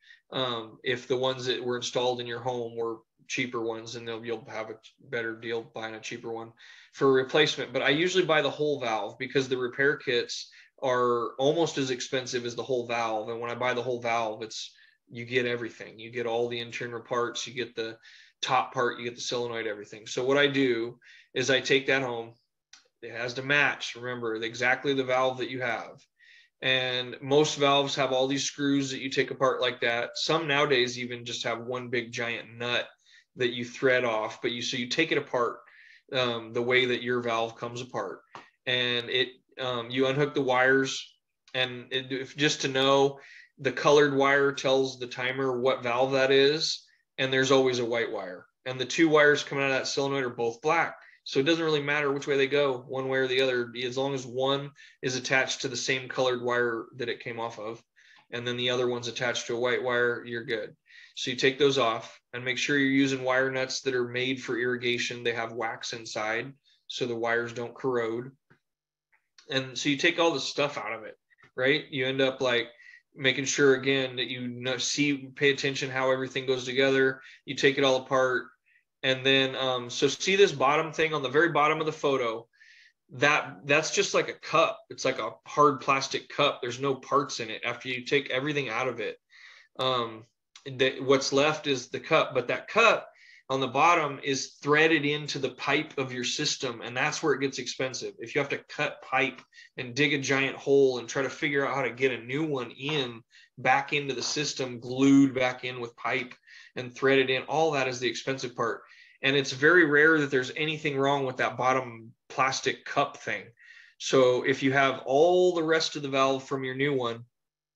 If the ones that were installed in your home were cheaper ones, and you'll have a better deal buying a cheaper one for a replacement. But I usually buy the whole valve, because the repair kits are almost as expensive as the whole valve. And when I buy the whole valve, you get everything. You get all the internal parts, you get the top part, you get the solenoid, everything. So what I do is I take that home. It has to match, remember, exactly the valve that you have. And most valves have all these screws that you take apart like that. Some nowadays even just have one big giant nut that you thread off, but you take it apart the way that your valve comes apart, and you unhook the wires, and just to know, the colored wire tells the timer what valve that is, and there's always a white wire, and the two wires coming out of that solenoid are both black. So it doesn't really matter which way they go, one way or the other, as long as one is attached to the same colored wire that it came off of, and then the other one's attached to a white wire, you're good. So you take those off, and make sure you're using wire nuts that are made for irrigation. They have wax inside, so the wires don't corrode. And so you take all the stuff out of it, right? You end up like making sure, again, that pay attention how everything goes together. You take it all apart. And then, so see this bottom thing on the very bottom of the photo, that's just like a cup. It's like a hard plastic cup. There's no parts in it. After you take everything out of it, what's left is the cup. But that cup on the bottom is threaded into the pipe of your system, and that's where it gets expensive. If you have to cut pipe and dig a giant hole and try to figure out how to get a new one back into the system, glued back in with pipe and threaded in, all that is the expensive part. And it's very rare that there's anything wrong with that bottom plastic cup thing. So if you have all the rest of the valve from your new one,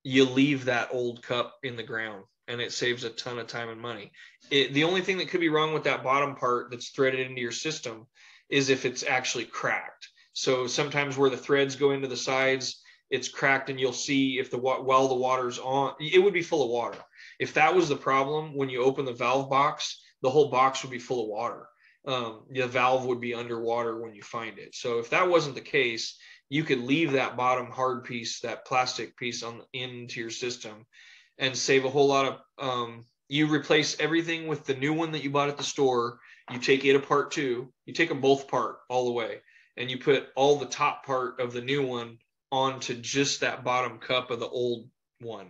you leave that old cup in the ground. and it saves a ton of time and money. The only thing that could be wrong with that bottom part that's threaded into your system is if it's actually cracked. So sometimes where the threads go into the sides, it's cracked, and you'll see if while the water's on, it would be full of water. If that was the problem, when you open the valve box, the whole box would be full of water. The valve would be underwater when you find it. So if that wasn't the case, you could leave that bottom hard piece, that plastic piece into your system, and save a whole lot of, you replace everything with the new one that you bought at the store. You take it apart too. You take them both apart all the way, and you put all the top part of the new one onto just that bottom cup of the old one,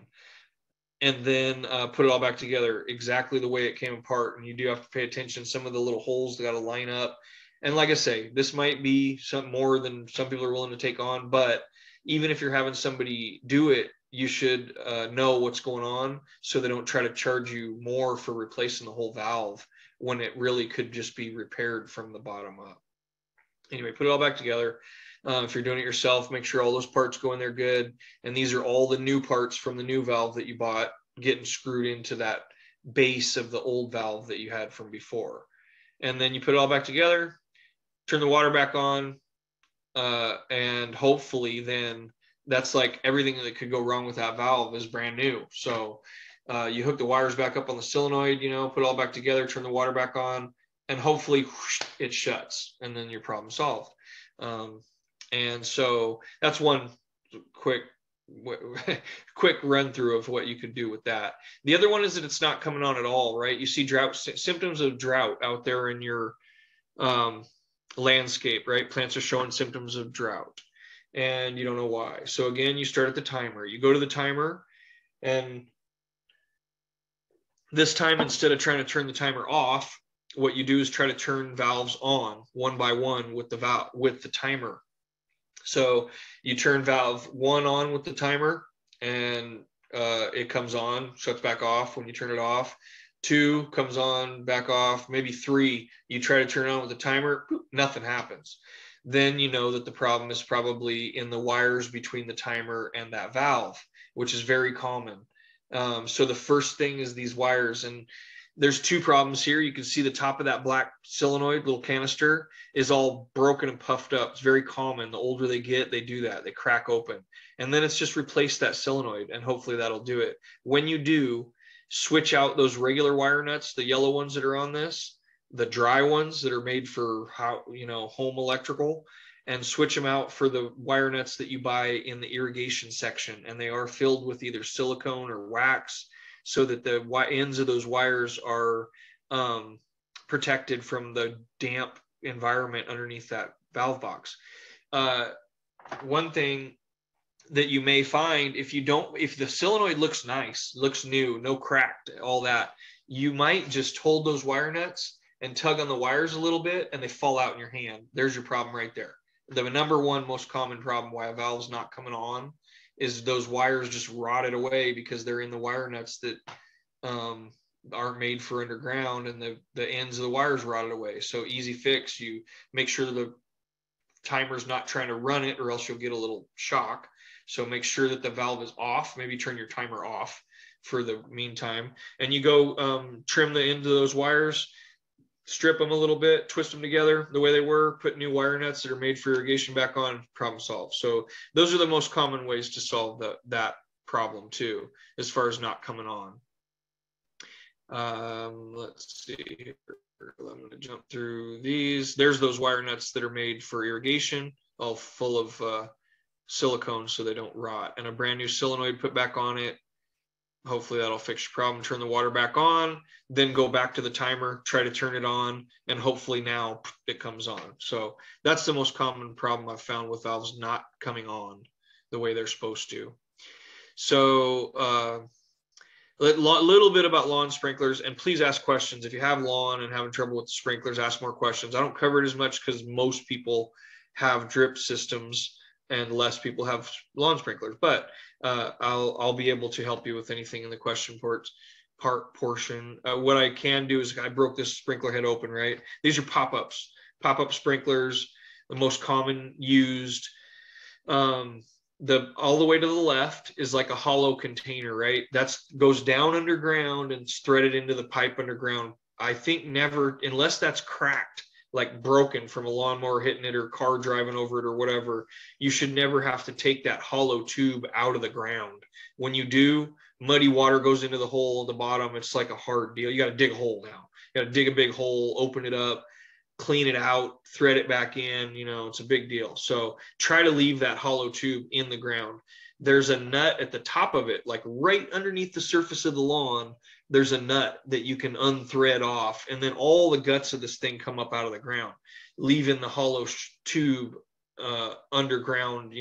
and then put it all back together exactly the way it came apart. And you do have to pay attention. Some of the little holes, they got to line up. And like I say, this might be something more than some people are willing to take on, but even if you're having somebody do it, you should know what's going on, so they don't try to charge you more for replacing the whole valve when it really could just be repaired from the bottom up. Anyway, put it all back together. If you're doing it yourself, make sure all those parts go in there good. And these are all the new parts from the new valve that you bought, getting screwed into that base of the old valve that you had from before. And then you put it all back together, turn the water back on, and hopefully then that's like everything that could go wrong with that valve is brand new. So you hook the wires back up on the solenoid, put it all back together, turn the water back on, and hopefully whoosh, it shuts, and then your problem solved. And so that's one quick run through of what you could do with that. The other one is that it's not coming on at all, right? You see symptoms of drought out there in your landscape, right? Plants are showing symptoms of drought, and you don't know why. So again, you start at the timer. You go to the timer, and this time, instead of trying to turn the timer off, what you do is try to turn valves on one by one with the timer. So you turn valve 1 on with the timer, and it comes on, shuts back off when you turn it off. 2 comes on, back off. Maybe 3, you try to turn it on with the timer, nothing happens. Then you know that the problem is probably in the wires between the timer and that valve, which is very common. So the first thing is these wires, and there's 2 problems here. You can see the top of that black solenoid, little canister, is all broken and puffed up. It's very common. The older they get, they do that. They crack open. And then it's just replace that solenoid, and hopefully that'll do it. When you do, switch out those regular wire nuts, the yellow ones that are on this, the dry ones that are made for home electrical, and switch them out for the wire nuts that you buy in the irrigation section. And they are filled with either silicone or wax, so that the ends of those wires are protected from the damp environment underneath that valve box. One thing that you may find, if the solenoid looks nice, looks new, no cracked, all that, you might just hold those wire nuts and tug on the wires a little bit, and they fall out in your hand. There's your problem right there. The number one most common problem why a valve's not coming on is those wires just rotted away because they're in the wire nuts that aren't made for underground, and the ends of the wires rotted away. So easy fix, you make sure the timer's not trying to run it, or else you'll get a little shock. So make sure that the valve is off. Maybe turn your timer off for the meantime, and you go trim the end of those wires, strip them a little bit, twist them together the way they were, put new wire nuts that are made for irrigation back on, problem solved. So those are the most common ways to solve that problem too, as far as not coming on. Let's see here. I'm going to jump through these. There's those wire nuts that are made for irrigation, all full of silicone so they don't rot, and a brand new solenoid put back on it. Hopefully that'll fix your problem. Turn the water back on, then go back to the timer, try to turn it on, and hopefully now it comes on. So that's the most common problem I've found with valves not coming on the way they're supposed to. So a little bit about lawn sprinklers, and please ask questions. If you have lawn and having trouble with the sprinklers, ask more questions. I don't cover it as much because most people have drip systems and less people have lawn sprinklers, but I'll be able to help you with anything in the question portion. What I can do is, I broke this sprinkler head open, right? These are PopUp sprinklers, the most common used. all the way to the left is like a hollow container, right? That's goes down underground and it's threaded into the pipe underground. I think never, unless that's cracked, like broken from a lawnmower hitting it or car driving over it or whatever, you should never have to take that hollow tube out of the ground. When you do, muddy water goes into the hole at the bottom. It's like a hard deal. You got to dig a hole now. You got to dig a big hole, open it up, clean it out, thread it back in, it's a big deal. So try to leave that hollow tube in the ground. There's a nut at the top of it, like right underneath the surface of the lawn, there's a nut that you can unthread off, and then all the guts of this thing come up out of the ground, leaving the hollow tube underground,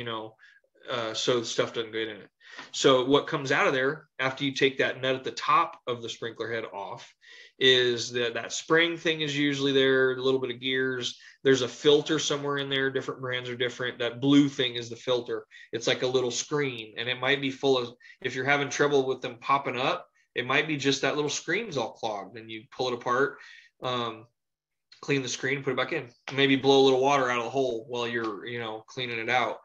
so the stuff doesn't get in it. So what comes out of there after you take that nut at the top of the sprinkler head off is that spring thing is usually there, a little bit of gears. There's a filter somewhere in there. Different brands are different. That blue thing is the filter. It's like a little screen, and it might be full of, if you're having trouble with them popping up, it might be just that little screen's all clogged, and you pull it apart, clean the screen, put it back in, maybe blow a little water out of the hole while you're, cleaning it out.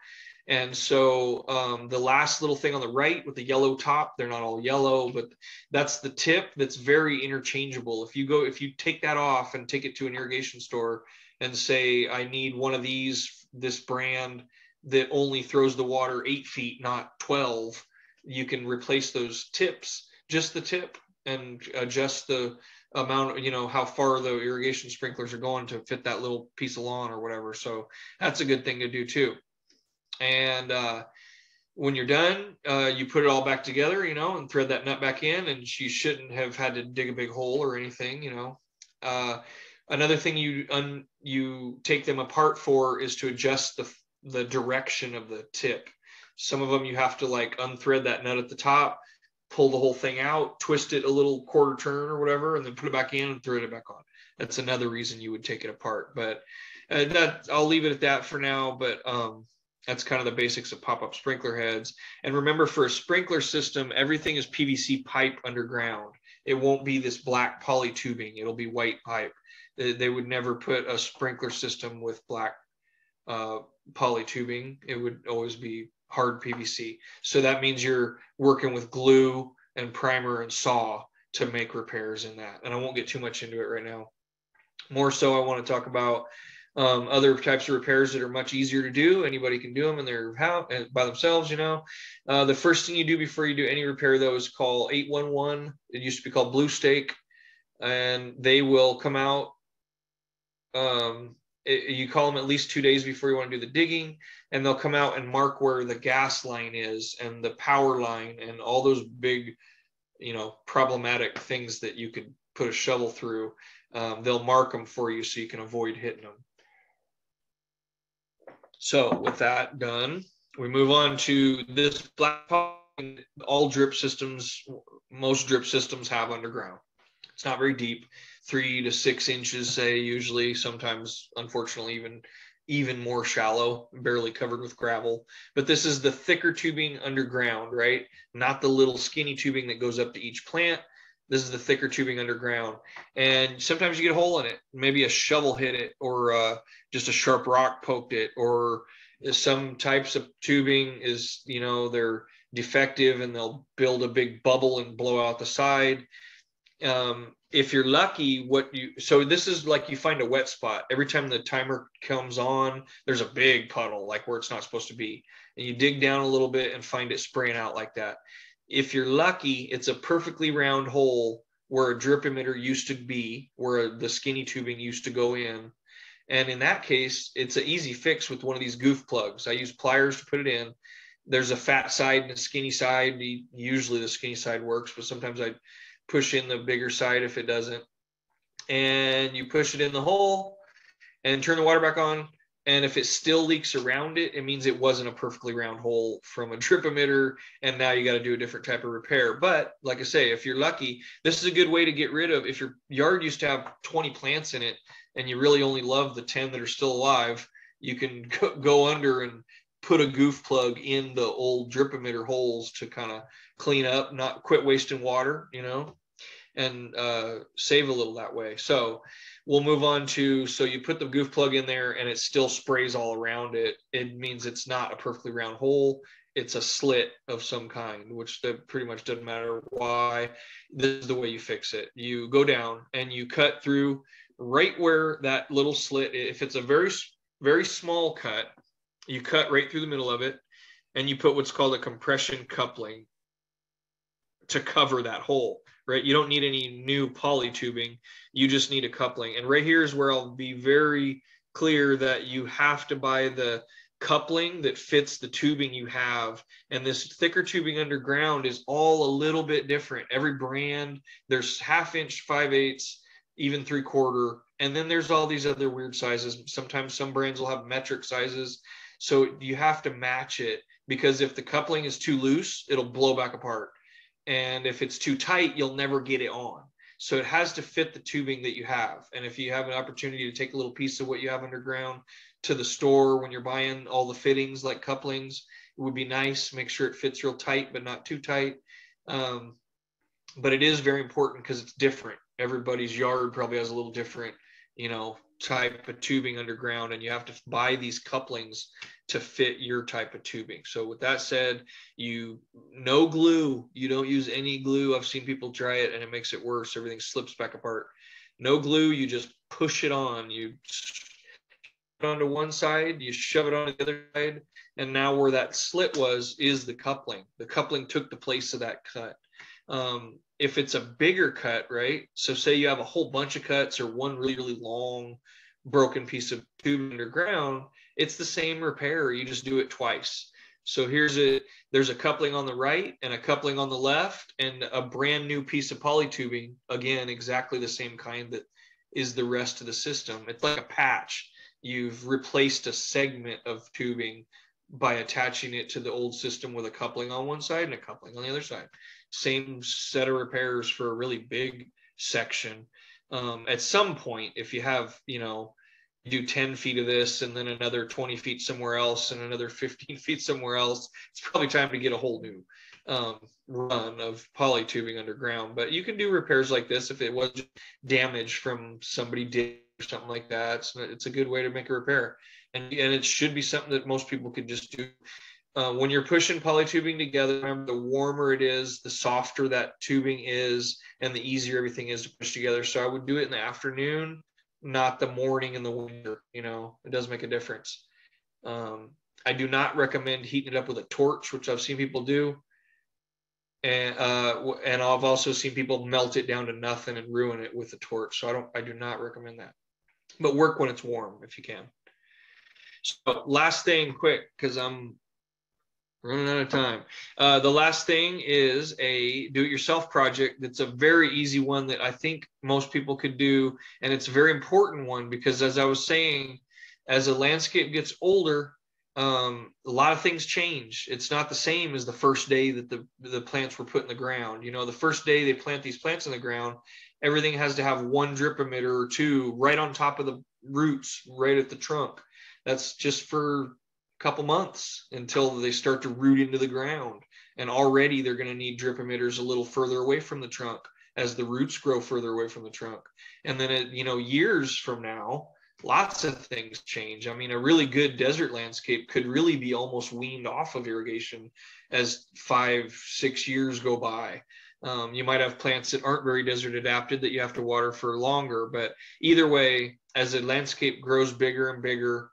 And so the last little thing on the right with the yellow top, they're not all yellow, but that's the tip that's very interchangeable. If you take that off and take it to an irrigation store and say, I need one of these, this brand that only throws the water 8 feet, not 12, you can replace those tips, just the tip, and adjust the amount, how far the irrigation sprinklers are going to fit that little piece of lawn or whatever. So that's a good thing to do too. And when you're done, you put it all back together, and thread that nut back in, and you shouldn't have had to dig a big hole or anything, Another thing you take them apart for is to adjust the direction of the tip. Some of them you have to like unthread that nut at the top, pull the whole thing out, twist it a little quarter turn or whatever, and then put it back in and thread it back on. That's another reason you would take it apart. But I'll leave it at that for now. But that's kind of the basics of pop-up sprinkler heads. And remember, for a sprinkler system, everything is PVC pipe underground. It won't be this black poly tubing. It'll be white pipe. They would never put a sprinkler system with black poly tubing. It would always be hard PVC. So that means you're working with glue and primer and saw to make repairs in that. And I won't get too much into it right now. More so, I want to talk about other types of repairs that are much easier to do. Anybody can do them in their house by themselves, The first thing you do before you do any repair, though, is call 811. It used to be called Blue Stake, and they will come out. You call them at least 2 days before you want to do the digging, and they'll come out and mark where the gas line is and the power line and all those big, problematic things that you could put a shovel through. They'll mark them for you so you can avoid hitting them. So with that done, we move on to this black pipe. All drip systems, most drip systems have underground. It's not very deep, 3 to 6 inches, say, usually, sometimes, unfortunately, even more shallow, barely covered with gravel. But this is the thicker tubing underground, right? Not the little skinny tubing that goes up to each plant. This is the thicker tubing underground. And sometimes you get a hole in it. Maybe a shovel hit it, or just a sharp rock poked it, or some types of tubing is, they're defective and they'll build a big bubble and blow out the side. If you're lucky, so this is like you find a wet spot. Every time the timer comes on, there's a big puddle, like where it's not supposed to be. And you dig down a little bit and find it spraying out like that. If you're lucky, it's a perfectly round hole where a drip emitter used to be, where the skinny tubing used to go in. And in that case, it's an easy fix with one of these goof plugs. I use pliers to put it in. There's a fat side and a skinny side. Usually the skinny side works, but sometimes I push in the bigger side if it doesn't. And you push it in the hole and turn the water back on. And if it still leaks around it, it means it wasn't a perfectly round hole from a drip emitter, and now you got to do a different type of repair. But like I say, if you're lucky, this is a good way to get rid of, if your yard used to have 20 plants in it and you really only love the 10 that are still alive, you can go under and put a goof plug in the old drip emitter holes to kind of clean up, not quit wasting water, and save a little that way. So we'll move on to, so you put the goof plug in there and it still sprays all around it. It means it's not a perfectly round hole. it's a slit of some kind, which pretty much doesn't matter why. This is the way you fix it. You go down and you cut through right where that little slit, if it's a very, very small cut, you cut right through the middle of it, and you put what's called a compression coupling to cover that hole, right? You don't need any new poly tubing. You just need a coupling. And right here is where I'll be very clear that you have to buy the coupling that fits the tubing you have. And this thicker tubing underground is all a little bit different. Every brand, there's 1/2 inch, 5/8, even 3/4. And then there's all these other weird sizes. Sometimes some brands will have metric sizes. So you have to match it, because if the coupling is too loose, it'll blow back apart. And if it's too tight, you'll never get it on. So it has to fit the tubing that you have. And if you have an opportunity to take a little piece of what you have underground to the store when you're buying all the fittings like couplings, it would be nice. Make sure it fits real tight, but not too tight. But it is very important because it's different. Everybody's yard probably has a little different, type of tubing underground, and you have to buy these couplings to fit your type of tubing. So with that said, no glue. You don't use any glue. I've seen people try it and it makes it worse. Everything slips back apart. No glue. You just push it on. You it onto one side, you shove it on the other side, and now where that slit was is the coupling. The coupling took the place of that cut. If it's a bigger cut, right? So say you have a whole bunch of cuts or one really, really long broken piece of tube underground, it's the same repair. You just do it twice. So there's a coupling on the right and a coupling on the left and a brand new piece of poly tubing. Again, exactly the same kind that is the rest of the system. It's like a patch. You've replaced a segment of tubing by attaching it to the old system with a coupling on one side and a coupling on the other side. Same set of repairs for a really big section. At some point, if you have, you do 10 feet of this and then another 20 feet somewhere else and another 15 feet somewhere else, it's probably time to get a whole new run of poly tubing underground. But you can do repairs like this if it was damage from somebody did or something like that. It's a good way to make a repair. And it should be something that most people could just do. When you're pushing poly tubing together, remember, the warmer it is, the softer that tubing is, and the easier everything is to push together. So I would do it in the afternoon, not the morning in the winter. It does make a difference. I do not recommend heating it up with a torch, which I've seen people do. And I've also seen people melt it down to nothing and ruin it with a torch. So I do not recommend that. But work when it's warm if you can. So last thing, quick, because I'm running out of time. The last thing is a do-it-yourself project. That's a very easy one that I think most people could do. And it's a very important one because, as I was saying, as a landscape gets older, a lot of things change. It's not the same as the first day that the plants were put in the ground. The first day they plant these plants in the ground, everything has to have one drip emitter or two right on top of the roots, right at the trunk. That's just for a couple months until they start to root into the ground. And already they're going to need drip emitters a little further away from the trunk as the roots grow further away from the trunk. And then, years from now, lots of things change. I mean, a really good desert landscape could really be almost weaned off of irrigation as 5-6 years go by. You might have plants that aren't very desert adapted that you have to water for longer. But either way, as a landscape grows bigger and bigger,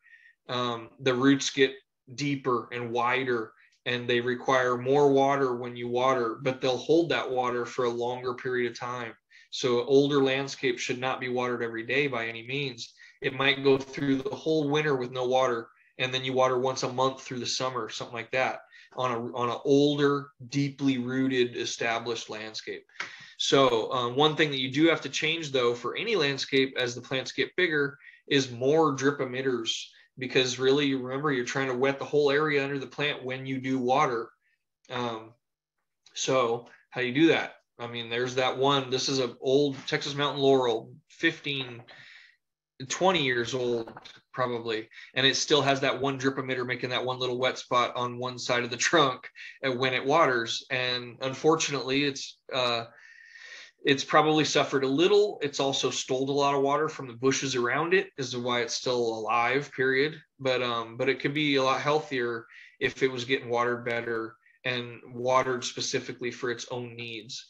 the roots get deeper and wider, and they require more water when you water, but they'll hold that water for a longer period of time. So older landscapes should not be watered every day by any means. It might go through the whole winter with no water, and then you water once a month through the summer, something like that, on an older, deeply rooted, established landscape. So one thing that you do have to change, though, for any landscape as the plants get bigger is more drip emitters. Because really, remember, you're trying to wet the whole area under the plant when you do water. So how do you do that? I mean, there's that one. This is an old Texas Mountain Laurel, 20 years old probably. And it still has that one drip emitter making that one little wet spot on one side of the trunk when it waters. And unfortunately, It's probably suffered a little. It's also stole a lot of water from the bushes around it, is why it's still alive, period. But it could be a lot healthier if it was getting watered better and watered specifically for its own needs.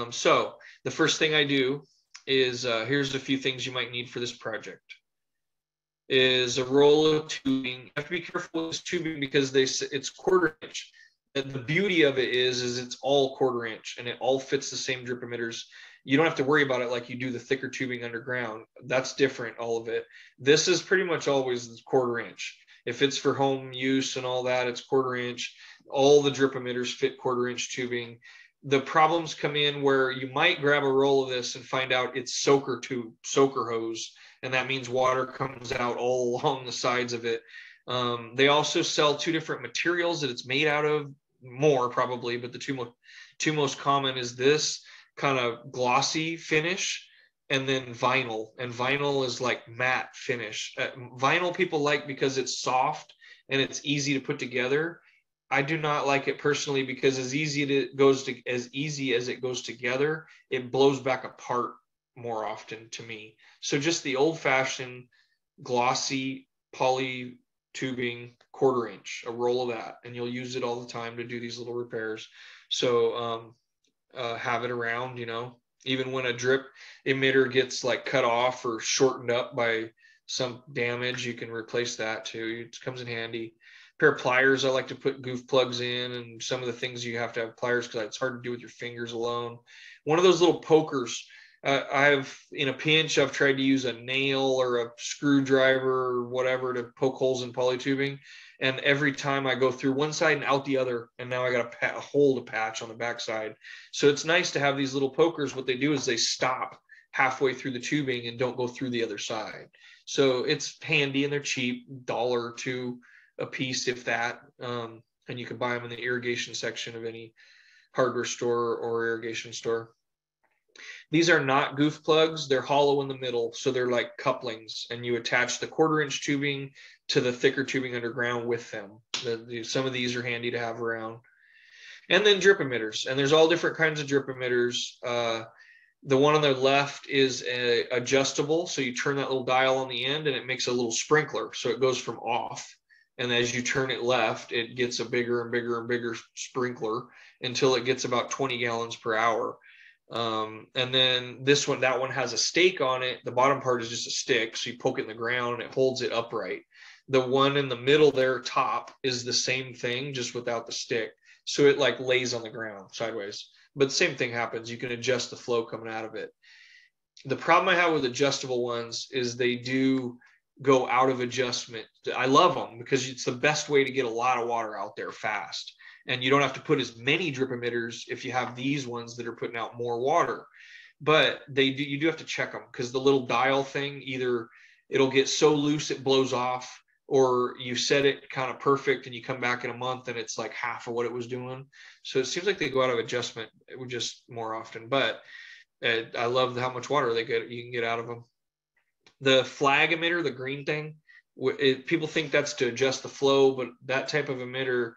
So the first thing I do is, here's a few things you might need for this project. Is a roll of tubing. You have to be careful with this tubing because it's 1/4 inch. The beauty of it is it's all 1/4 inch and it all fits the same drip emitters. You don't have to worry about it like you do the thicker tubing underground. That's different, all of it. This is pretty much always 1/4 inch. If it's for home use and all that, it's 1/4 inch. All the drip emitters fit 1/4 inch tubing. The problems come in where you might grab a roll of this and find out it's soaker hose, and that means water comes out all along the sides of it. They also sell 2 different materials that it's made out of, more probably, but the two most common is this kind of glossy finish and then vinyl. And vinyl is like matte finish. Vinyl people like because it's soft and it's easy to put together. I do not like it personally because as easy as it goes together, it blows back apart more often to me. So just the old-fashioned glossy poly tubing, 1/4 inch, a roll of that, and you'll use it all the time to do these little repairs. So have it around, even when a drip emitter gets like cut off or shortened up by some damage, you can replace that too. It comes in handy. Pair of pliers, I like to put goof plugs in, and some of the things you have to have pliers because it's hard to do with your fingers alone. One of those little pokers. In a pinch, I've tried to use a nail or a screwdriver or whatever to poke holes in polytubing. And every time I go through one side and out the other, and now I got a hole to patch on the backside. So it's nice to have these little pokers. What they do is they stop halfway through the tubing and don't go through the other side. So it's handy and they're cheap, $1 or $2 a piece, if that. And you can buy them in the irrigation section of any hardware store or irrigation store. These are not goof plugs. They're hollow in the middle. So they're like couplings, and you attach the 1/4 inch tubing to the thicker tubing underground with them. Some of these are handy to have around. And then drip emitters. And there's all different kinds of drip emitters. The one on the left is adjustable. So you turn that little dial on the end and it makes a little sprinkler. So it goes from off. And as you turn it left, it gets a bigger and bigger and bigger sprinkler until it gets about 20 gallons per hour. And then that one has a stake on it. The bottom part is just a stick. So you poke it in the ground and it holds it upright. The one in the middle there, top, is the same thing, just without the stick. So it like lays on the ground sideways. But the same thing happens. You can adjust the flow coming out of it. The problem I have with adjustable ones is they do go out of adjustment. I love them because it's the best way to get a lot of water out there fast. And you don't have to put as many drip emitters if you have these ones that are putting out more water. But you do have to check them because the little dial thing, either it'll get so loose it blows off, or you set it kind of perfect and you come back in a month and it's like half of what it was doing. So it seems like they go out of adjustment just more often. But I love how much water you can get out of them. The flag emitter, the green thing, people think that's to adjust the flow, but that type of emitter,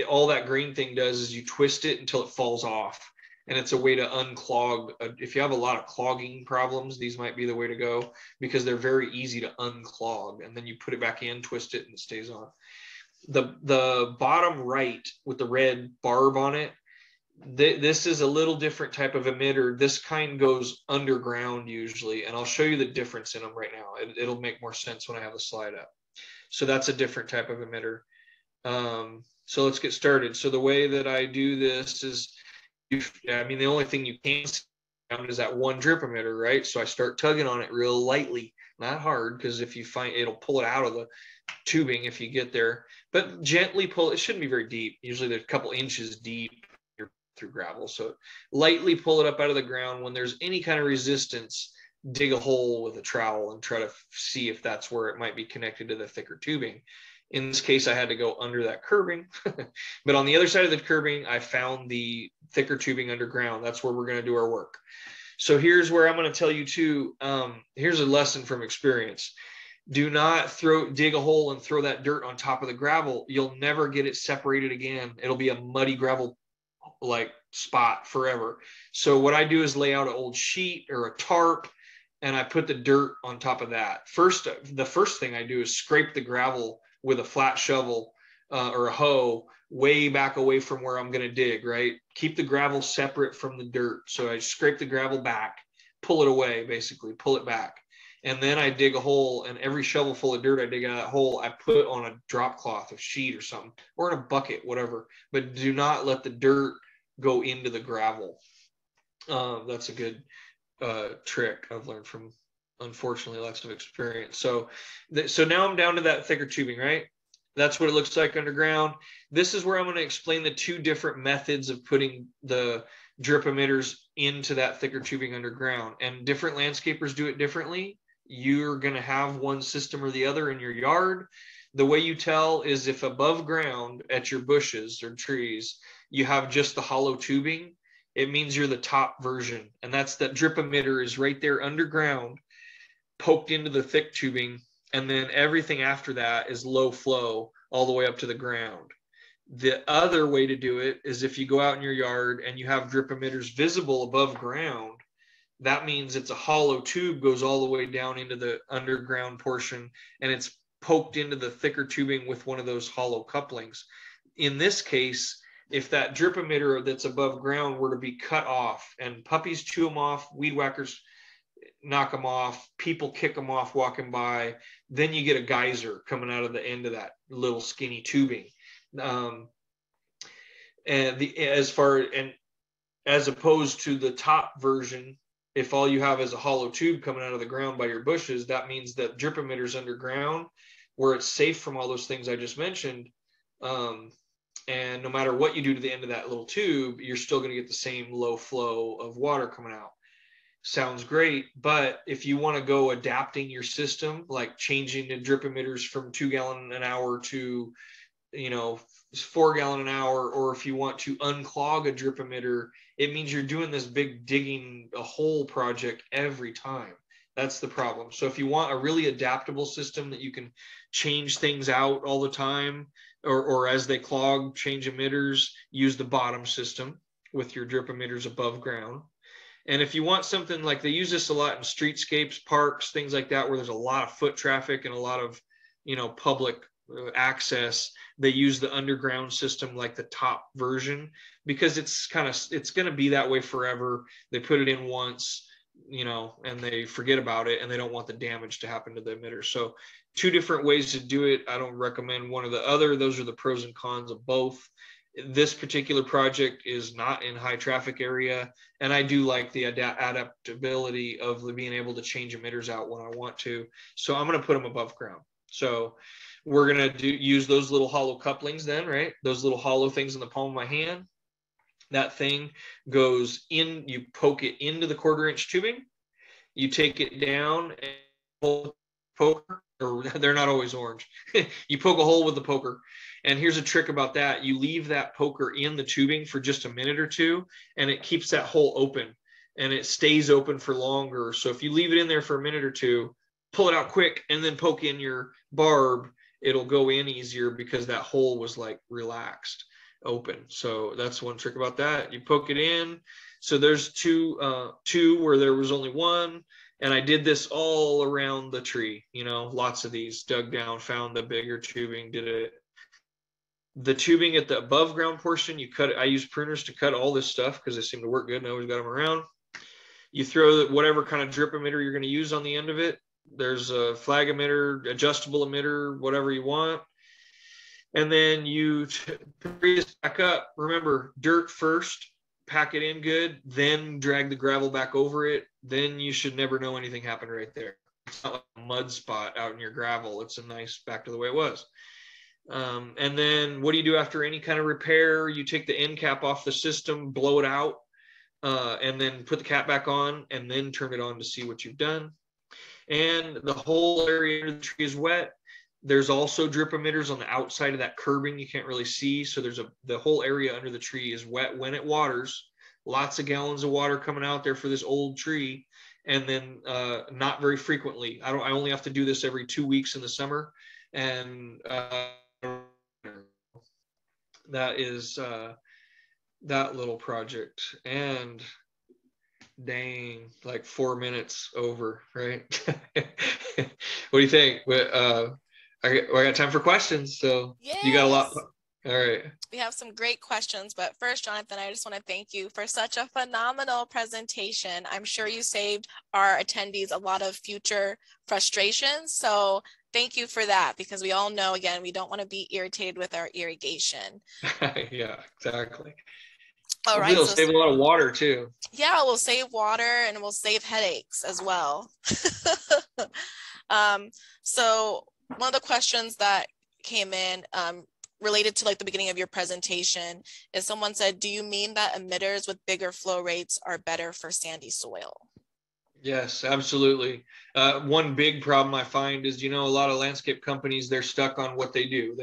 all that green thing does is you twist it until it falls off. And it's a way to unclog. If you have a lot of clogging problems, these might be the way to go because they're very easy to unclog. And then you put it back in, twist it, and it stays on. The bottom right with the red barb on it, this is a little different type of emitter. This kind goes underground usually, and I'll show you the difference in them right now. It'll make more sense when I have the slide up. So that's a different type of emitter. So let's get started. So the way that I do this is, the only thing you can see is that one drip emitter, right? So I start tugging on it real lightly, not hard, because if you find it'll pull it out of the tubing if you get there, but gently pull. It shouldn't be very deep. Usually they're a couple inches deep through gravel. So lightly pull it up out of the ground. When there's any kind of resistance, dig a hole with a trowel and try to see if that's where it might be connected to the thicker tubing. In this case, I had to go under that curbing, but on the other side of the curbing, I found the thicker tubing underground. That's where we're going to do our work. So here's where I'm going to tell you too, here's a lesson from experience. Do not dig a hole and throw that dirt on top of the gravel. You'll never get it separated again. It'll be a muddy gravel like spot forever. So what I do is lay out an old sheet or a tarp, and I put the dirt on top of that. The first thing I do is scrape the gravel with a flat shovel or a hoe way back away from where I'm going to dig, right? Keep the gravel separate from the dirt. So I scrape the gravel back, pull it away, basically, pull it back. And then I dig a hole, and every shovel full of dirt I dig out of that hole, I put on a drop cloth, a sheet or something, or in a bucket, whatever. But do not let the dirt go into the gravel. That's a good trick I've learned from, unfortunately, lots of experience. So now I'm down to that thicker tubing, right? That's what it looks like underground. This is where I'm going to explain the two different methods of putting the drip emitters into that thicker tubing underground. And different landscapers do it differently. You're going to have one system or the other in your yard. The way you tell is if above ground at your bushes or trees, you have just the hollow tubing, it means you're the top version. And that's that drip emitter is right there underground, poked into the thick tubing. And then everything after that is low flow all the way up to the ground. The other way to do it is if you go out in your yard and you have drip emitters visible above ground, that means it's a hollow tube, goes all the way down into the underground portion, and it's poked into the thicker tubing with one of those hollow couplings. In this case, if that drip emitter that's above ground were to be cut off, and puppies chew them off, weed whackers knock them off, people kick them off walking by, then you get a geyser coming out of the end of that little skinny tubing. As opposed to the top version, if all you have is a hollow tube coming out of the ground by your bushes, that means that drip emitters underground, where it's safe from all those things I just mentioned, and no matter what you do to the end of that little tube, you're still going to get the same low flow of water coming out. Sounds great, but if you want to go adapting your system, like changing the drip emitters from 2 gallon an hour to 4 gallon an hour, or if you want to unclog a drip emitter, it means you're doing this big digging a hole project every time. That's the problem. So if you want a really adaptable system that you can change things out all the time, or as they clog, change emitters, use the bottom system with your drip emitters above ground. And if you want something like, they use this a lot in streetscapes, parks, things like that, where there's a lot of foot traffic and a lot of, public access, they use the underground system like the top version, because it's going to be that way forever. They put it in once, and they forget about it, and they don't want the damage to happen to the emitter. So 2 different ways to do it. I don't recommend one or the other. Those are the pros and cons of both. This particular project is not in high traffic area, and I do like the adaptability of being able to change emitters out when I want to. So I'm going to put them above ground. So we're going to use those little hollow couplings then, right? Those little hollow things in the palm of my hand. That thing goes in, you poke it into the 1/4 inch tubing, you take it down and pull the poker, or they're not always orange. You poke a hole with the poker. And here's a trick about that. You leave that poker in the tubing for just a minute or two, and it keeps that hole open, and it stays open for longer. So if you leave it in there for a minute or two, pull it out quick, and then poke in your barb, it'll go in easier because that hole was like relaxed open. So that's one trick about that. You poke it in. So there's two where there was only one. And I did this all around the tree, lots of these, dug down, found the bigger tubing, did it. The tubing at the above ground portion, you cut it. I use pruners to cut all this stuff because they seem to work good and I always got them around. You throw whatever kind of drip emitter you're going to use on the end of it. There's a flag emitter, adjustable emitter, whatever you want. And then you bring this back up. Remember, dirt first, pack it in good, then drag the gravel back over it. Then you should never know anything happened right there. It's not like a mud spot out in your gravel. It's a nice back to the way it was. And then what do you do after any kind of repair? You take the end cap off the system, blow it out, and then put the cap back on, and then turn it on to see what you've done. And the whole area under the tree is wet. There's also drip emitters on the outside of that curbing you can't really see. So the whole area under the tree is wet when it waters. Lots of gallons of water coming out there for this old tree. And then not very frequently. I only have to do this every 2 weeks in the summer. And that is that little project, and dang, like 4 minutes over, right? What do you think? I got time for questions, so you got a lot.
Yes.
All right.
We have some great questions, but first, Jonathan, I just want to thank you for such a phenomenal presentation. I'm sure you saved our attendees a lot of future frustrations. So thank you for that, because we all know, again, we don't want to be irritated with our irrigation.
Yeah, exactly.
All
Hopefully
right,
it'll
so
save a lot of water too.
yeah, we'll save water and we'll save headaches as well. So one of the questions that came in related to like the beginning of your presentation is someone said, do you mean that emitters with bigger flow rates are better for sandy soil?
Yes, absolutely. One big problem I find is, a lot of landscape companies, they're stuck on what they do.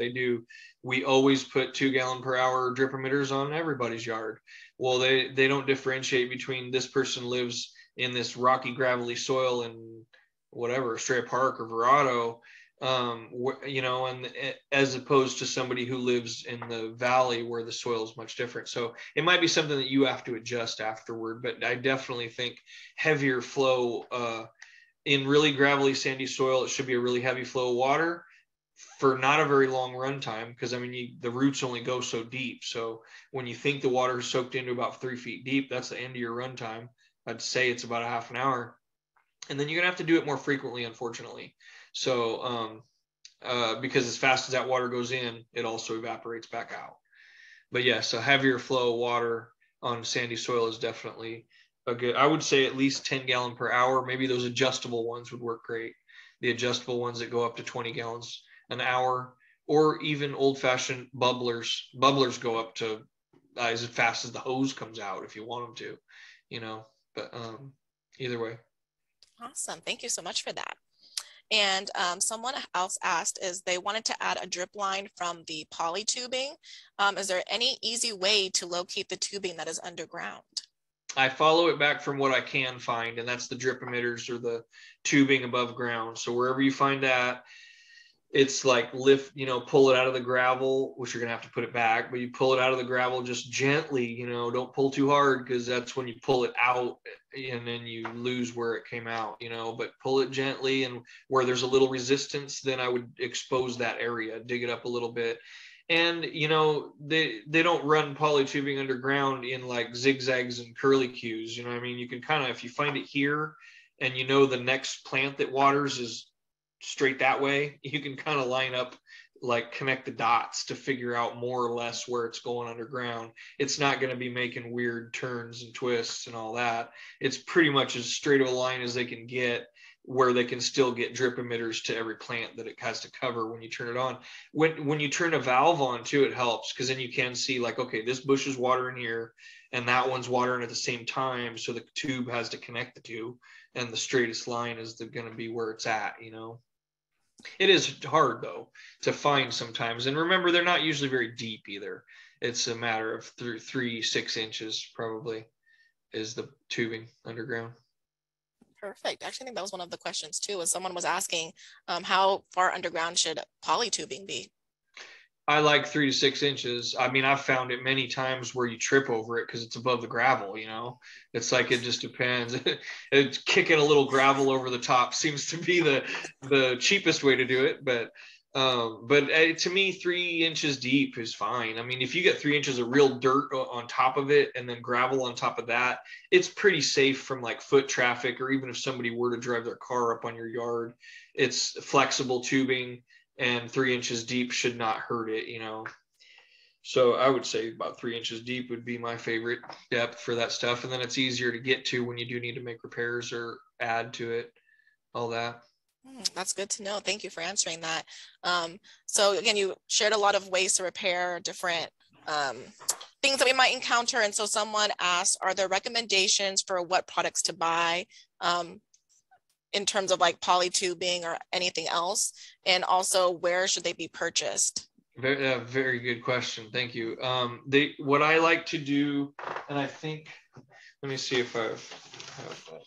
We always put 2 gallon per hour drip emitters on everybody's yard. Well, they don't differentiate between this person lives in this rocky, gravelly soil in whatever, Estrella Park or Verado, and as opposed to somebody who lives in the valley where the soil is much different. So it might be something that you have to adjust afterward, but I definitely think heavier flow in really gravelly, sandy soil, it should be a really heavy flow of water for not a very long run time, because the roots only go so deep. So when you think the water is soaked into about 3 feet deep, that's the end of your run time. I'd say it's about a half an hour, and then you're gonna have to do it more frequently, unfortunately. So because as fast as that water goes in, it also evaporates back out. But yes, a heavier flow of water on sandy soil is definitely a good, I would say at least 10 gallon per hour. Maybe those adjustable ones would work great. The adjustable ones that go up to 20 gallons an hour, or even old fashioned bubblers. Bubblers go up to as fast as the hose comes out if you want them to, but either way.
Awesome. Thank you so much for that. And someone else asked is they wanted to add a drip line from the poly tubing. Is there any easy way to locate the tubing that is underground?
I follow it back from what I can find, and that's the drip emitters or the tubing above ground. So wherever you find that, it's like pull it out of the gravel, which you're gonna have to put it back, but you pull it out of the gravel just gently, don't pull too hard, because that's when you pull it out and then you lose where it came out, but pull it gently, and where there's a little resistance, then I would expose that area, dig it up a little bit. And they don't run poly tubing underground in like zigzags and curlicues. You know what I mean? You can kind of, if you find it here and the next plant that waters is straight that way, you can kind of line up, like connect the dots to figure out more or less where it's going underground. It's not going to be making weird turns and twists and all that. It's pretty much as straight of a line as they can get, where they can still get drip emitters to every plant that it has to cover when you turn it on. When you turn a valve on too, it helps, because then you can see like, okay, this bush is watering here and that one's watering at the same time, so the tube has to connect the two, and the straightest line is going to be where it's at. It is hard though to find sometimes, and remember, they're not usually very deep either. It's a matter of 3-6 inches probably is the tubing underground.
Perfect. Actually, I think that was one of the questions too, was someone was asking how far underground should poly tubing be?
I like 3 to 6 inches. I mean, I've found it many times where you trip over it because it's above the gravel. It's like, it just depends. It's kicking a little gravel over the top seems to be the cheapest way to do it. But to me, 3 inches deep is fine. I mean, if you get 3 inches of real dirt on top of it and then gravel on top of that, it's pretty safe from like foot traffic, or even if somebody were to drive their car up on your yard. It's flexible tubing, and 3 inches deep should not hurt it. So I would say about 3 inches deep would be my favorite depth for that stuff. And then it's easier to get to when you do need to make repairs or add to it, all that.
That's good to know. Thank you for answering that. So again, you shared a lot of ways to repair different things that we might encounter. And so someone asked, are there recommendations for what products to buy in terms of like poly tubing or anything else? And also, where should they be purchased?
Very good question. Thank you. What I like to do, and I think, let me see if I have that.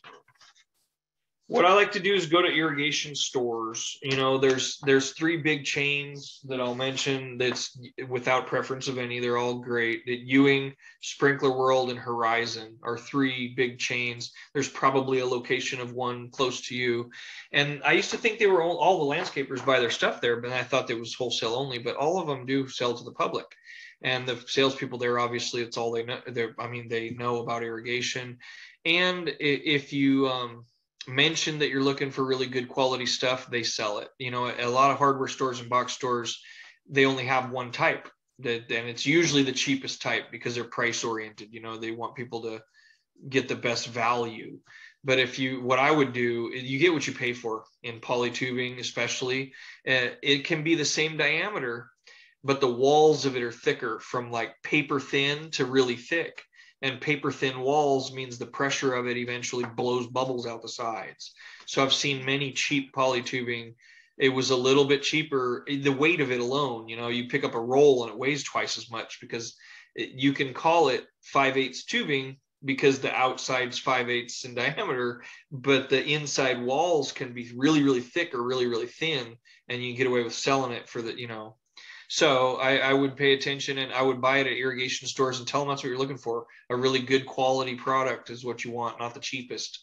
What I like to do is go to irrigation stores. You know, there's three big chains that I'll mention that's without preference of any. They're all great. Ewing, Sprinkler World, and Horizon are three big chains. There's probably a location of one close to you. And I used to think they were all the landscapers buy their stuff there, but I thought it was wholesale only. But all of them do sell to the public. And the salespeople there, obviously, it's all they know. They know about irrigation. And if you mention that you're looking for really good quality stuff, they sell it. You know, a lot of hardware stores and box stores, they only have one type, and it's usually the cheapest type because they're price oriented. You know, they want people to get the best value. But what I would do, you get what you pay for in poly tubing, especially. It can be the same diameter, but the walls of it are thicker, from like paper thin to really thick. And paper thin walls means the pressure of it eventually blows bubbles out the sides. So I've seen many cheap poly tubing. It was a little bit cheaper. The weight of it alone, you know, you pick up a roll and it weighs twice as much because you can call it 5/8 tubing because the outside's 5/8 in diameter, but the inside walls can be really, really thick or really, really thin, and you can get away with selling it for the, you know. So I would pay attention, and I would buy it at irrigation stores and tell them that's what you're looking for. A really good quality product is what you want, not the cheapest.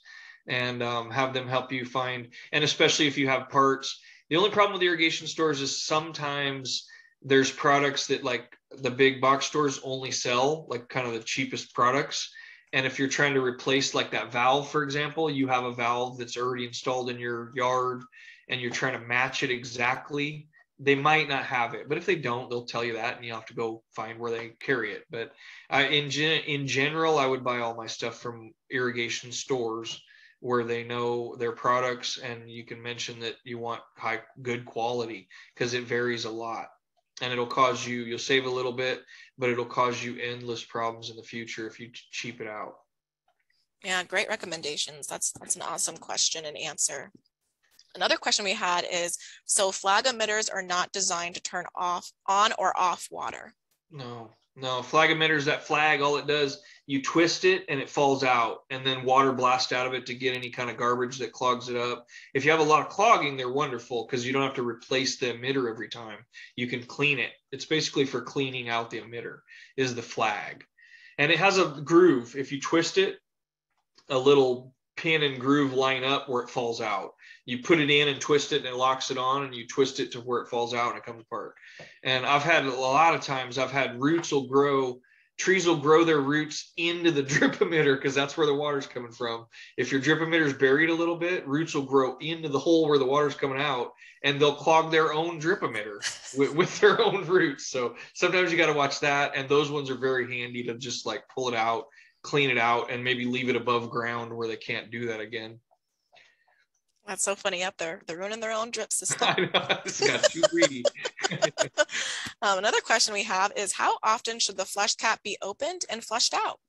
And have them help you find, and especially if you have parts. The only problem with irrigation stores is sometimes there's products that like the big box stores only sell, like kind of the cheapest products. And if you're trying to replace like that valve, for example, you have a valve that's already installed in your yard and you're trying to match it exactly, they might not have it. But if they don't, they'll tell you that, and you'll have to go find where they carry it. But in general, I would buy all my stuff from irrigation stores where they know their products, and you can mention that you want good quality, because it varies a lot. And you'll save a little bit, but it'll cause you endless problems in the future if you cheap it out.
Yeah, great recommendations. That's an awesome question and answer. Another question we had is, so flag emitters are not designed to turn on or off water?
No, flag emitters, that flag, all it does, you twist it and it falls out, and then water blasts out of it to get any kind of garbage that clogs it up. If you have a lot of clogging, they're wonderful because you don't have to replace the emitter every time. You can clean it. It's basically for cleaning out the emitter is the flag. And it has a groove. If you twist it, a little pin and groove line up where it falls out. You put it in and twist it and it locks it on, and you twist it to where it falls out and it comes apart. And I've had a lot of times, trees will grow their roots into the drip emitter because that's where the water's coming from. If your drip emitter is buried a little bit, roots will grow into the hole where the water's coming out, and they'll clog their own drip emitter with their own roots. So sometimes you got to watch that. And those ones are very handy to just like pull it out, clean it out, and maybe leave it above ground where they can't do that again.
That's so funny up there. They're ruining their own drip system.
I know, it's got too greedy.
Another question we have is, how often should the flush cap be opened and flushed out?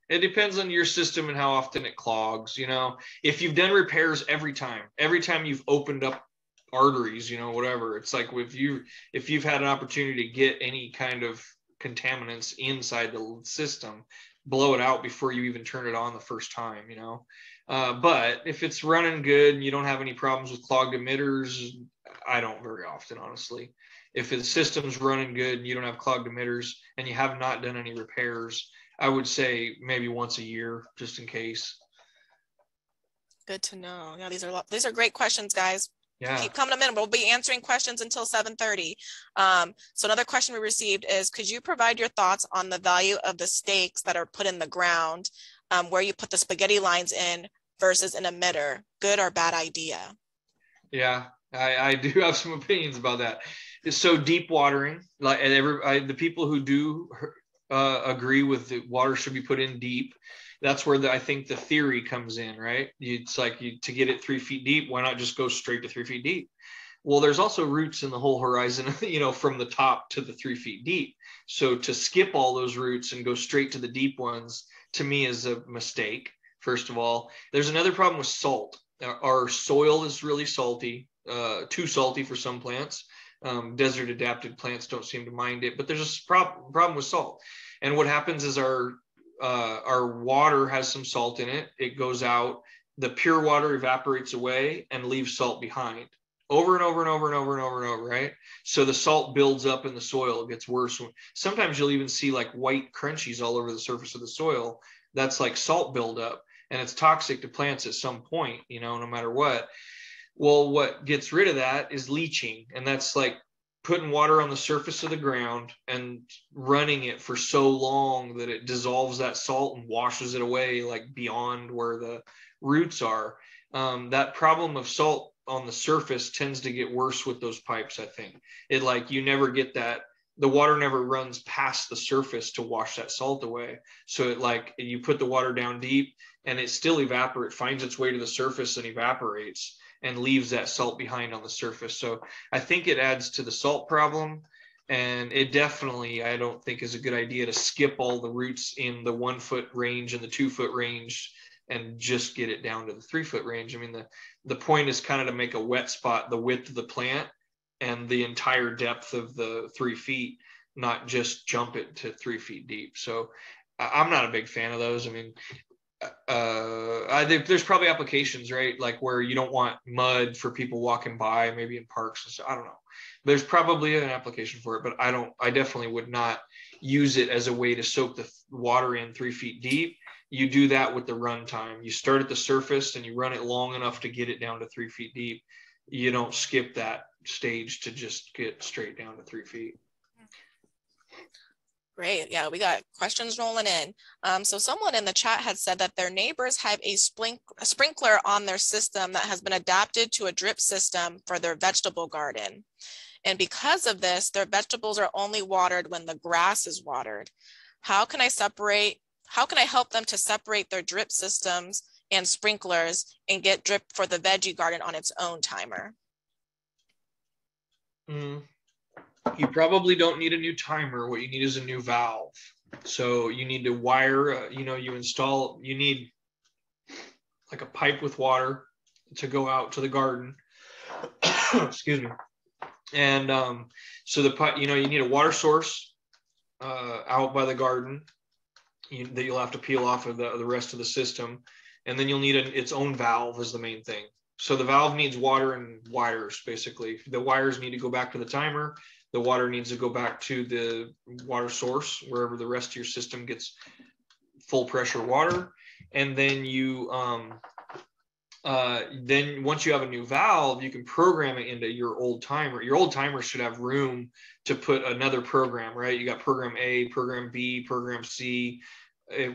It depends on your system and how often it clogs. You know, if you've done repairs every time you've opened up arteries, you know, whatever, it's like if you've had an opportunity to get any kind of contaminants inside the system, blow it out before you even turn it on the first time, you know. But if it's running good and you don't have any problems with clogged emitters, I don't very often, honestly. If the system's running good and you don't have clogged emitters and you have not done any repairs, I would say maybe once a year, just in case.
Good to know. Yeah, these are great questions, guys.
Yeah.
Keep coming in. We'll be answering questions until 7:30. So another question we received is, could you provide your thoughts on the value of the stakes that are put in the ground, where you put the spaghetti lines in versus an emitter? Good or bad idea?
Yeah, I do have some opinions about that. So deep watering, like the people who do agree with the water should be put in deep. That's where I think the theory comes in, right? It's like to get it 3 feet deep, why not just go straight to 3 feet deep? Well, there's also roots in the whole horizon, you know, from the top to the 3 feet deep. So to skip all those roots and go straight to the deep ones, to me, is a mistake. First of all, there's another problem with salt. Our soil is really salty, too salty for some plants. Desert adapted plants don't seem to mind it, but there's a problem with salt. And what happens is our water has some salt in it. It goes out. the pure water evaporates away and leaves salt behind over and over and over and over and over and over, right? So the salt builds up in the soil. It gets worse. Sometimes you'll even see like white crunchies all over the surface of the soil. That's like salt buildup, and it's toxic to plants at some point, no matter what. Well, what gets rid of that is leaching, and that's like putting water on the surface of the ground and running it for so long that it dissolves that salt and washes it away, like beyond where the roots are. That problem of salt on the surface tends to get worse with those pipes. I think it like you never get that. The water never runs past the surface to wash that salt away. So it like you put the water down deep and it still evaporates, finds its way to the surface and evaporates and leaves that salt behind on the surface. So I think it adds to the salt problem. And it definitely, I don't think is a good idea to skip all the roots in the 1 foot range and the 2 foot range and just get it down to the 3 foot range. I mean, the point is kind of to make a wet spot the width of the plant and the entire depth of the 3 feet, not just jump it to 3 feet deep. So I'm not a big fan of those. I mean, I think there's probably applications, right? Like where you don't want mud for people walking by, maybe in parks and stuff. I don't know. There's probably an application for it, but I definitely would not use it as a way to soak the water in 3 feet deep. You do that with the run time. You start at the surface and you run it long enough to get it down to 3 feet deep. You don't skip that stage to just get straight down to 3 feet.
Great. Yeah, we got questions rolling in. So someone in the chat had said that their neighbors have a sprinkler on their system that has been adapted to a drip system for their vegetable garden. And because of this, their vegetables are only watered when the grass is watered. How can I help them to separate their drip systems and sprinklers and get drip for the veggie garden on its own timer?
You probably don't need a new timer. What you need is a new valve. So you need to wire, you need like a pipe with water to go out to the garden. Excuse me. And so the pipe, you need a water source out by the garden that you'll have to peel off of the rest of the system. And then you'll need its own valve is the main thing. So the valve needs water and wires, basically. The wires need to go back to the timer. The water needs to go back to the water source, wherever the rest of your system gets full pressure water. And then then once you have a new valve, you can program it into your old timer. Your old timer should have room to put another program, right? You got program A, program B, program C.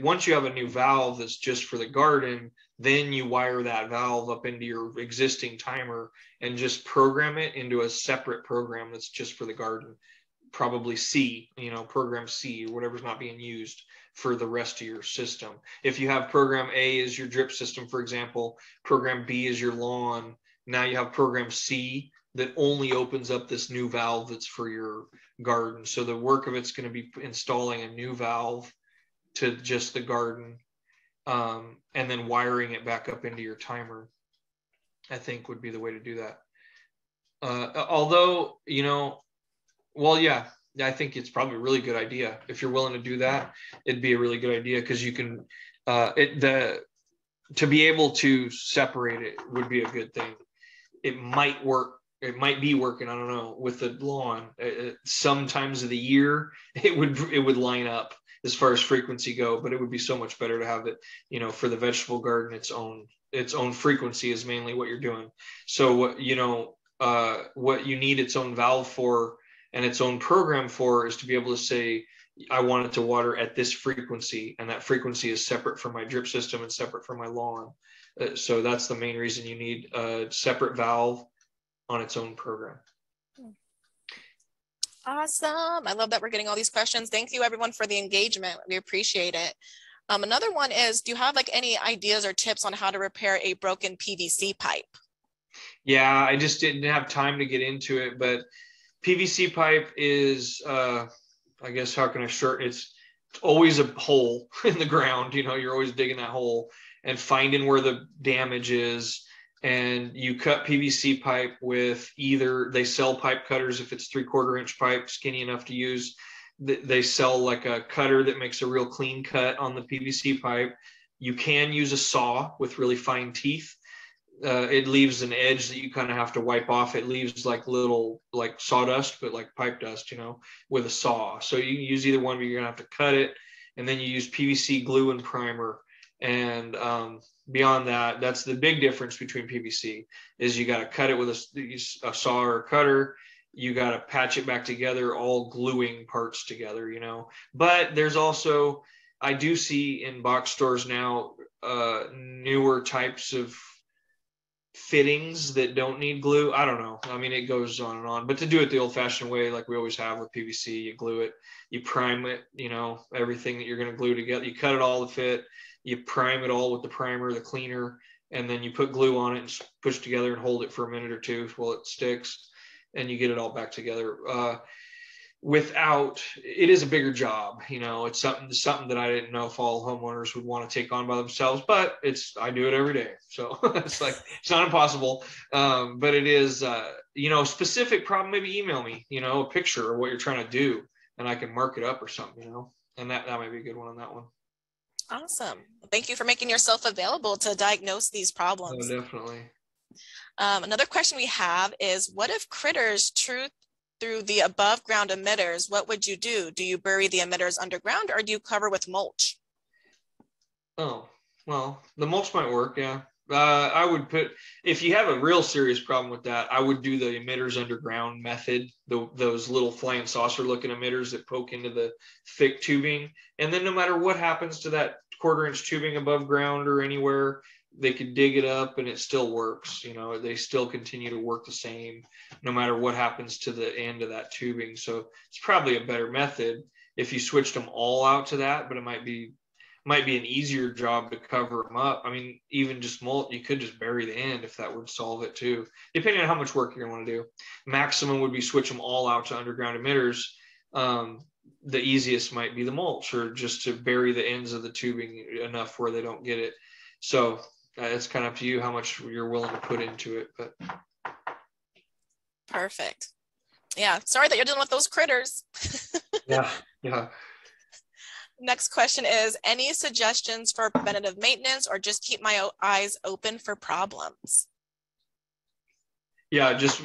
Once you have a new valve that's just for the garden, then you wire that valve up into your existing timer and just program it into a separate program that's just for the garden. Probably C, program C or whatever's not being used for the rest of your system. If you have program A as your drip system, for example, program B is your lawn, now you have program C that only opens up this new valve that's for your garden. So the work of it's going to be installing a new valve to just the garden, and then wiring it back up into your timer, I think would be the way to do that. Although, I think it's probably a really good idea. If you're willing to do that, it'd be a really good idea because you can, to be able to separate it would be a good thing. It might work. It might be working. I don't know, with the lawn. Sometimes of the year, it would line up as far as frequency go, but it would be so much better to have it, for the vegetable garden, its own frequency is mainly what you're doing. So what you need its own valve for and its own program for is to be able to say, I want it to water at this frequency, and that frequency is separate from my drip system and separate from my lawn. So that's the main reason you need a separate valve on its own program.
Awesome. I love that we're getting all these questions. Thank you everyone for the engagement. We appreciate it. Another one is, do you have like any ideas or tips on how to repair a broken PVC pipe? Yeah,
I just didn't have time to get into it, but PVC pipe is, I guess, how can I short? It's always a hole in the ground. You're always digging that hole and finding where the damage is. And you cut PVC pipe with they sell pipe cutters if it's 3/4 inch pipe, skinny enough to use. They sell like a cutter that makes a real clean cut on the PVC pipe. You can use a saw with really fine teeth. It leaves an edge that you kind of have to wipe off. It leaves like little like sawdust, but like pipe dust, with a saw. So you can use either one, but you're gonna have to cut it, and then you use PVC glue and primer. And beyond that, that's the big difference between PVC is you got to cut it with a saw or a cutter. You got to patch it back together, all gluing parts together, But there's also, I do see in box stores now newer types of fittings that don't need glue. I don't know. I mean, it goes on and on, but to do it the old fashioned way, like we always have with PVC, you glue it, you prime it, everything that you're going to glue together, you cut it all to fit, you prime it all with the primer, the cleaner, and then you put glue on it and push together and hold it for a minute or two while it sticks, and you get it all back together. It is a bigger job, it's something that I didn't know if all homeowners would want to take on by themselves, but I do it every day. So it's it's not impossible. But it is, specific problem, maybe email me, a picture of what you're trying to do and I can mark it up or something, and that might be a good one on that one.
Awesome. Thank you for making yourself available to diagnose these problems.
Oh, definitely.
Another question we have is, what if critters chew through the above ground emitters? What would you do? Do you bury the emitters underground or do you cover with mulch?
Oh, well, the mulch might work. Yeah. I would if you have a real serious problem with that, I would do the emitters underground method, those little flying saucer looking emitters that poke into the thick tubing. And then no matter what happens to that 1/4-inch tubing above ground or anywhere, they could dig it up and it still works. They still continue to work the same no matter what happens to the end of that tubing. So it's probably a better method if you switched them all out to that, but it might be an easier job to cover them up. I mean, even just mulch, you could just bury the end if that would solve it too, depending on how much work you're going to want to do. Maximum would be switch them all out to underground emitters. The easiest might be the mulch, or just to bury the ends of the tubing enough where they don't get it. So it's kind of up to you how much you're willing to put into it. But
perfect. Yeah, sorry that you're dealing with those critters.
Yeah.
Next question is, any suggestions for preventative maintenance or just keep my eyes open for problems?
Yeah, just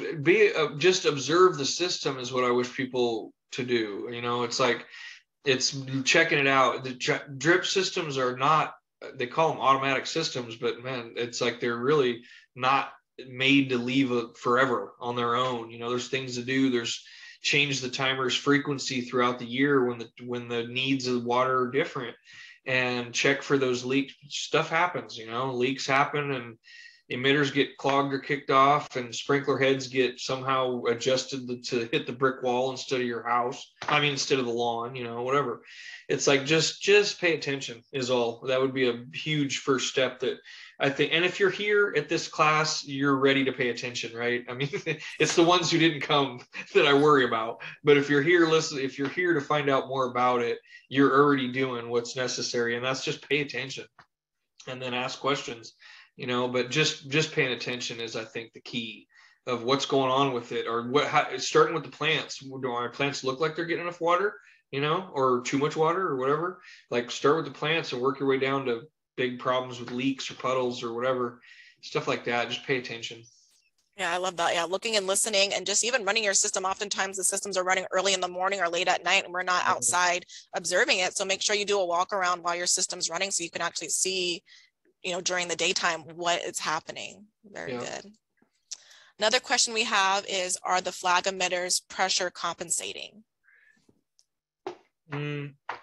observe the system is what I wish people to do. It's checking it out. The drip systems are not, they call them automatic systems, but man, it's they're really not made to leave forever on their own. There's things to do. There's change the timer's frequency throughout the year when the needs of water are different, and check for those leaks. Stuff happens, leaks happen, and emitters get clogged or kicked off, and sprinkler heads get somehow adjusted to hit the brick wall instead of your house. Instead of the lawn, whatever. It's just pay attention is all. That would be a huge first step that I think. And if you're here at this class, you're ready to pay attention, right? It's the ones who didn't come that I worry about. But if you're here, if you're here to find out more about it, you're already doing what's necessary. And that's just pay attention and then ask questions. But just paying attention is, I think, the key of what's going on with it, or starting with the plants. Do our plants look like they're getting enough water, or too much water or whatever? Start with the plants and work your way down to big problems with leaks or puddles or whatever, stuff like that. Just pay attention.
Yeah, I love that. Yeah, looking and listening, and just even running your system. Oftentimes the systems are running early in the morning or late at night, and we're not outside observing it. So make sure you do a walk around while your system's running so you can actually see, during the daytime, what is happening. Very good. Another question we have is, are the flag emitters pressure compensating?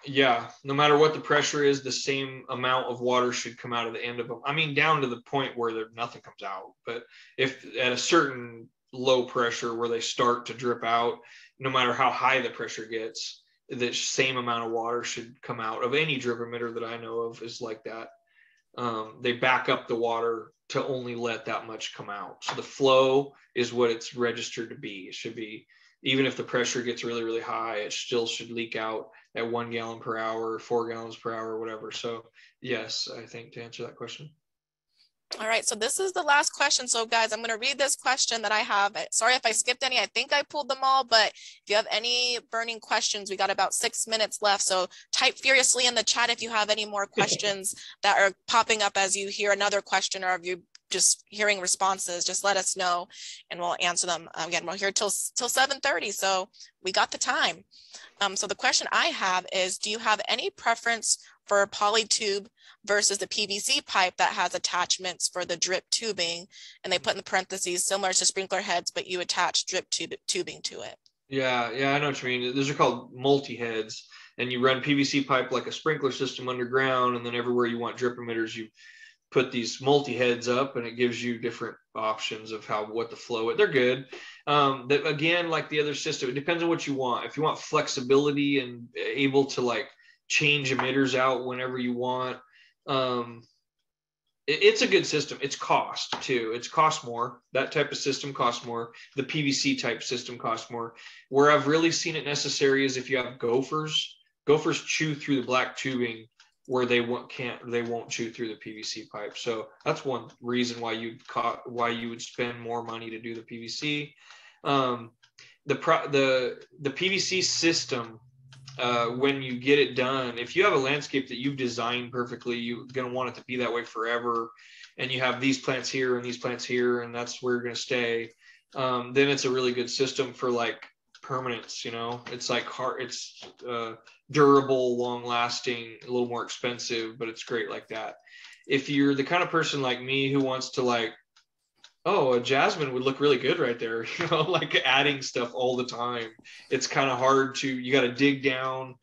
Yeah, no matter what the pressure is, the same amount of water should come out of the end of them. Down to the point where nothing comes out. But if at a certain low pressure where they start to drip out, no matter how high the pressure gets, the same amount of water should come out of any drip emitter that I know of is like that. They back up the water to only let that much come out. So the flow is what it's registered to be. It should be, even if the pressure gets really, really high, it still should leak out at 1 gallon per hour, 4 gallons per hour, whatever. So yes, I think to answer that question.
All right, so this is the last question. So guys, I'm going to read this question that I have. Sorry if I skipped any. I think I pulled them all, but if you have any burning questions, we got about 6 minutes left. So type furiously in the chat if you have any more questions that are popping up as you hear another question, or if you just hearing responses, just let us know and we'll answer them. Again, we're here till 7:30, so we got the time. So the question I have is, do you have any preference for poly tube versus the PVC pipe that has attachments for the drip tubing? And they put in the parentheses, similar to sprinkler heads, but you attach drip tubing to it.
Yeah, I know what you mean. Those are called multi-heads, and you run PVC pipe like a sprinkler system underground, and then everywhere you want drip emitters, you put these multi-heads up, and it gives you different options of what to flow it. They're good. That again, like the other system, it depends on what you want. If you want flexibility and able to like change emitters out whenever you want, it's a good system. It's cost too. It's cost more. That type of system costs more. The PVC type system costs more. Where I've really seen it necessary is if you have gophers. Gophers chew through the black tubing where they won't chew through the PVC pipe. So that's one reason why you would spend more money to do the PVC. The PVC system, when you get it done, if you have a landscape that you've designed perfectly, you're going to want it to be that way forever, and you have these plants here and these plants here, and that's where you're going to stay, then it's a really good system for like permanence. It's like hard, it's durable, long lasting, a little more expensive, but it's great like that. If you're the kind of person like me who wants to like, oh, a jasmine would look really good right there, like adding stuff all the time, it's kind of hard you got to dig down.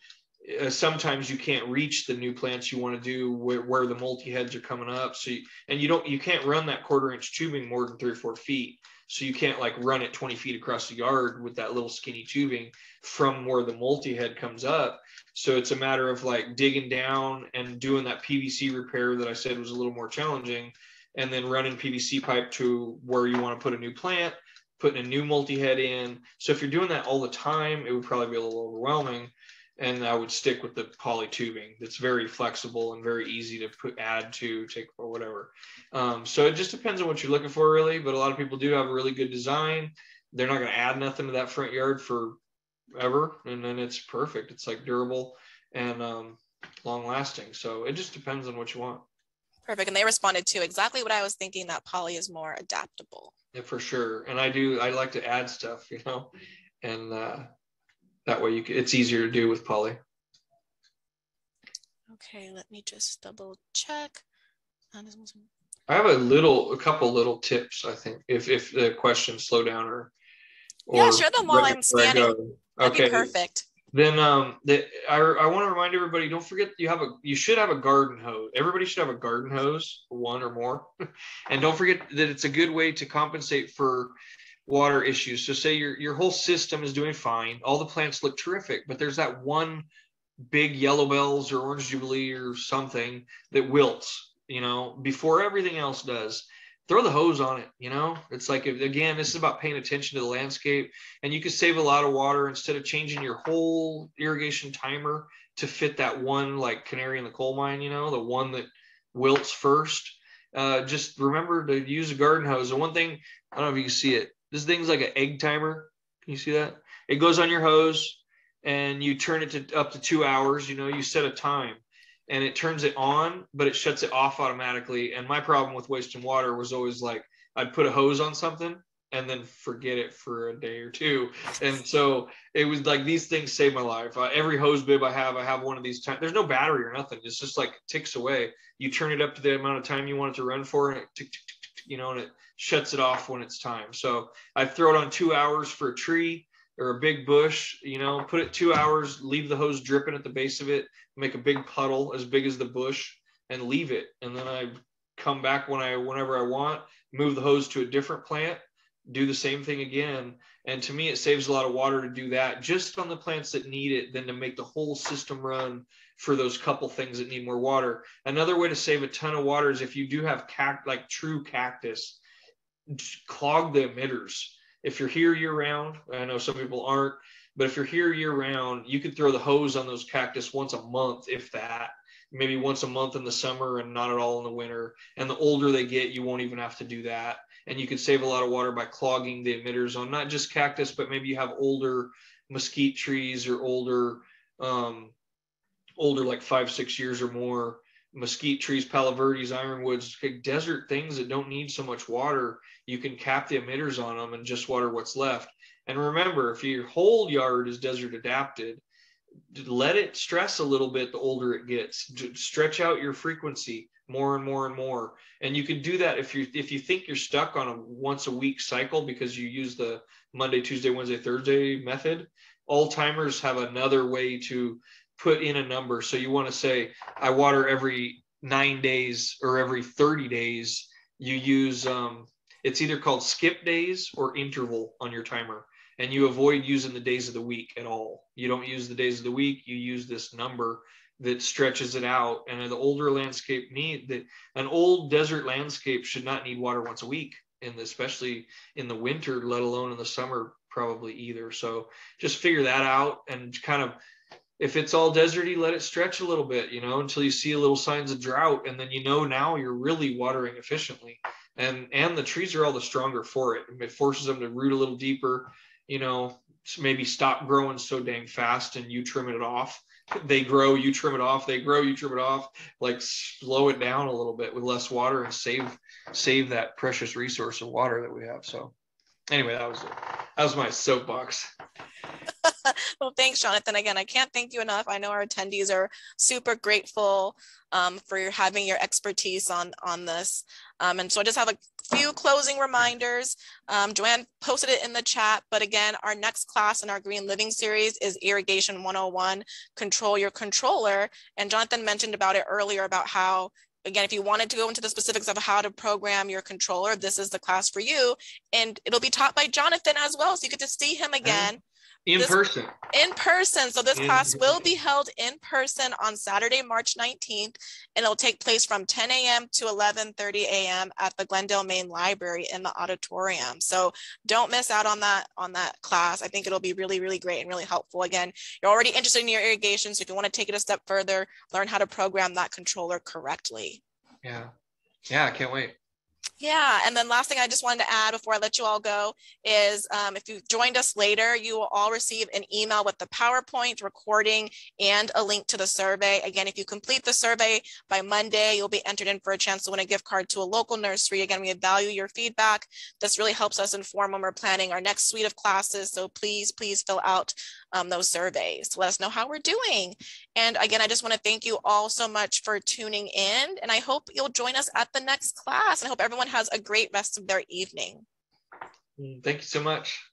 Sometimes you can't reach the new plants you want to do where the multi-heads are coming up. So you can't run that 1/4 inch tubing more than 3 or 4 feet. So you can't like run it 20 feet across the yard with that little skinny tubing from where the multi-head comes up. So it's a matter of like digging down and doing that PVC repair that I said was a little more challenging, and then running PVC pipe to where you want to put a new plant, putting a new multi-head in. So if you're doing that all the time, it would probably be a little overwhelming. And I would stick with the poly tubing. That's very flexible and very easy to add to, take, or whatever. So it just depends on what you're looking for, really. But a lot of people do have a really good design. They're not going to add nothing to that front yard forever, and then it's perfect. It's like durable and long lasting. So it just depends on what you want.
Perfect. And they responded to exactly what I was thinking, that poly is more adaptable.
Yeah, for sure. And I like to add stuff, and that way it's easier to do with poly.
Okay, let me just double check.
I have a couple little tips, I think, if the questions slow down or
yeah, share them while I'm scanning. That'd be perfect.
Then I want to remind everybody, don't forget you should have a garden hose. Everybody should have a garden hose, one or more. And don't forget that it's a good way to compensate for water issues. So say your whole system is doing fine, all the plants look terrific, but there's that one big yellow bells or orange jubilee or something that wilts, before everything else does. Throw the hose on it. It's like, again, this is about paying attention to the landscape, and you can save a lot of water instead of changing your whole irrigation timer to fit that one, like canary in the coal mine, the one that wilts first. Just remember to use a garden hose. And one thing, I don't know if you can see it, this thing's like an egg timer. Can you see that? It goes on your hose and you turn it to up to 2 hours. You set a time and it turns it on, but it shuts it off automatically. And my problem with wasting water was always like, I'd put a hose on something and then forget it for a day or two. And so it was like, these things save my life. Every hose bib I have one of these. There's no battery or nothing. It's just like it ticks away. You turn it up to the amount of time you want it to run for, and it tick, tick, tick, tick, and it shuts it off when it's time. So I throw it on 2 hours for a tree or a big bush, put it 2 hours, leave the hose dripping at the base of it, make a big puddle as big as the bush and leave it. And then I come back whenever I want, move the hose to a different plant, do the same thing again. And to me, it saves a lot of water to do that just on the plants that need it than to make the whole system run for those couple things that need more water. Another way to save a ton of water is if you do have like true cactus, clog the emitters. If you're here year round, I know some people aren't, but if you're here year round, you could throw the hose on those cactus once a month, if that, maybe once a month in the summer and not at all in the winter. And the older they get, you won't even have to do that. And you could save a lot of water by clogging the emitters on not just cactus, but maybe you have older mesquite trees or older like 5-6 years or more mesquite trees, palo verdes, ironwoods, desert things that don't need so much water. You can cap the emitters on them and just water what's left. And remember, if your whole yard is desert adapted, let it stress a little bit the older it gets. Stretch out your frequency more and more and more. And you can do that if you think you're stuck on a once a week cycle because you use the Monday, Tuesday, Wednesday, Thursday method. All timers have another way to put in a number. So you want to say, I water every 9 days or every 30 days. You use, it's either called skip days or interval on your timer. And you avoid using the days of the week at all. You don't use the days of the week. You use this number that stretches it out. And the older landscape an old desert landscape should not need water once a week, and especially in the winter, let alone in the summer, probably either. So just figure that out, and kind of, if it's all deserty, let it stretch a little bit, until you see a little signs of drought. And then, now you're really watering efficiently, and the trees are all the stronger for it. It forces them to root a little deeper, maybe stop growing so dang fast and you trim it off. They grow, you trim it off, they grow, you trim it off. Like, slow it down a little bit with less water and save that precious resource of water that we have. So anyway, that was my soapbox.
Well, thanks, Jonathan. Again, I can't thank you enough. I know our attendees are super grateful for having your expertise on this. And so I just have a few closing reminders. Joanne posted it in the chat, but again, our next class in our Green Living series is Irrigation 101, Control Your Controller. And Jonathan mentioned about it earlier about how, again, if you wanted to go into the specifics of how to program your controller, this is the class for you. And it'll be taught by Jonathan as well, so you get to see him again.
In person. So
this class will be held in person on Saturday, March 19th, and it'll take place from 10 a.m. to 11:30 a.m. at the Glendale Main Library in the auditorium. So don't miss out on that class. I think it'll be really, really great and really helpful. Again, you're already interested in your irrigation, so if you want to take it a step further, learn how to program that controller correctly.
Yeah, I can't wait.
Yeah, and then last thing I just wanted to add before I let you all go is if you joined us later, you will all receive an email with the PowerPoint recording and a link to the survey. Again, if you complete the survey by Monday, you'll be entered in for a chance to win a gift card to a local nursery. Again, we value your feedback. This really helps us inform when we're planning our next suite of classes. So please fill out those surveys to let us know how we're doing. And again, I just want to thank you all so much for tuning in, and I hope you'll join us at the next class. And I hope everyone has a great rest of their evening.
Thank you so much.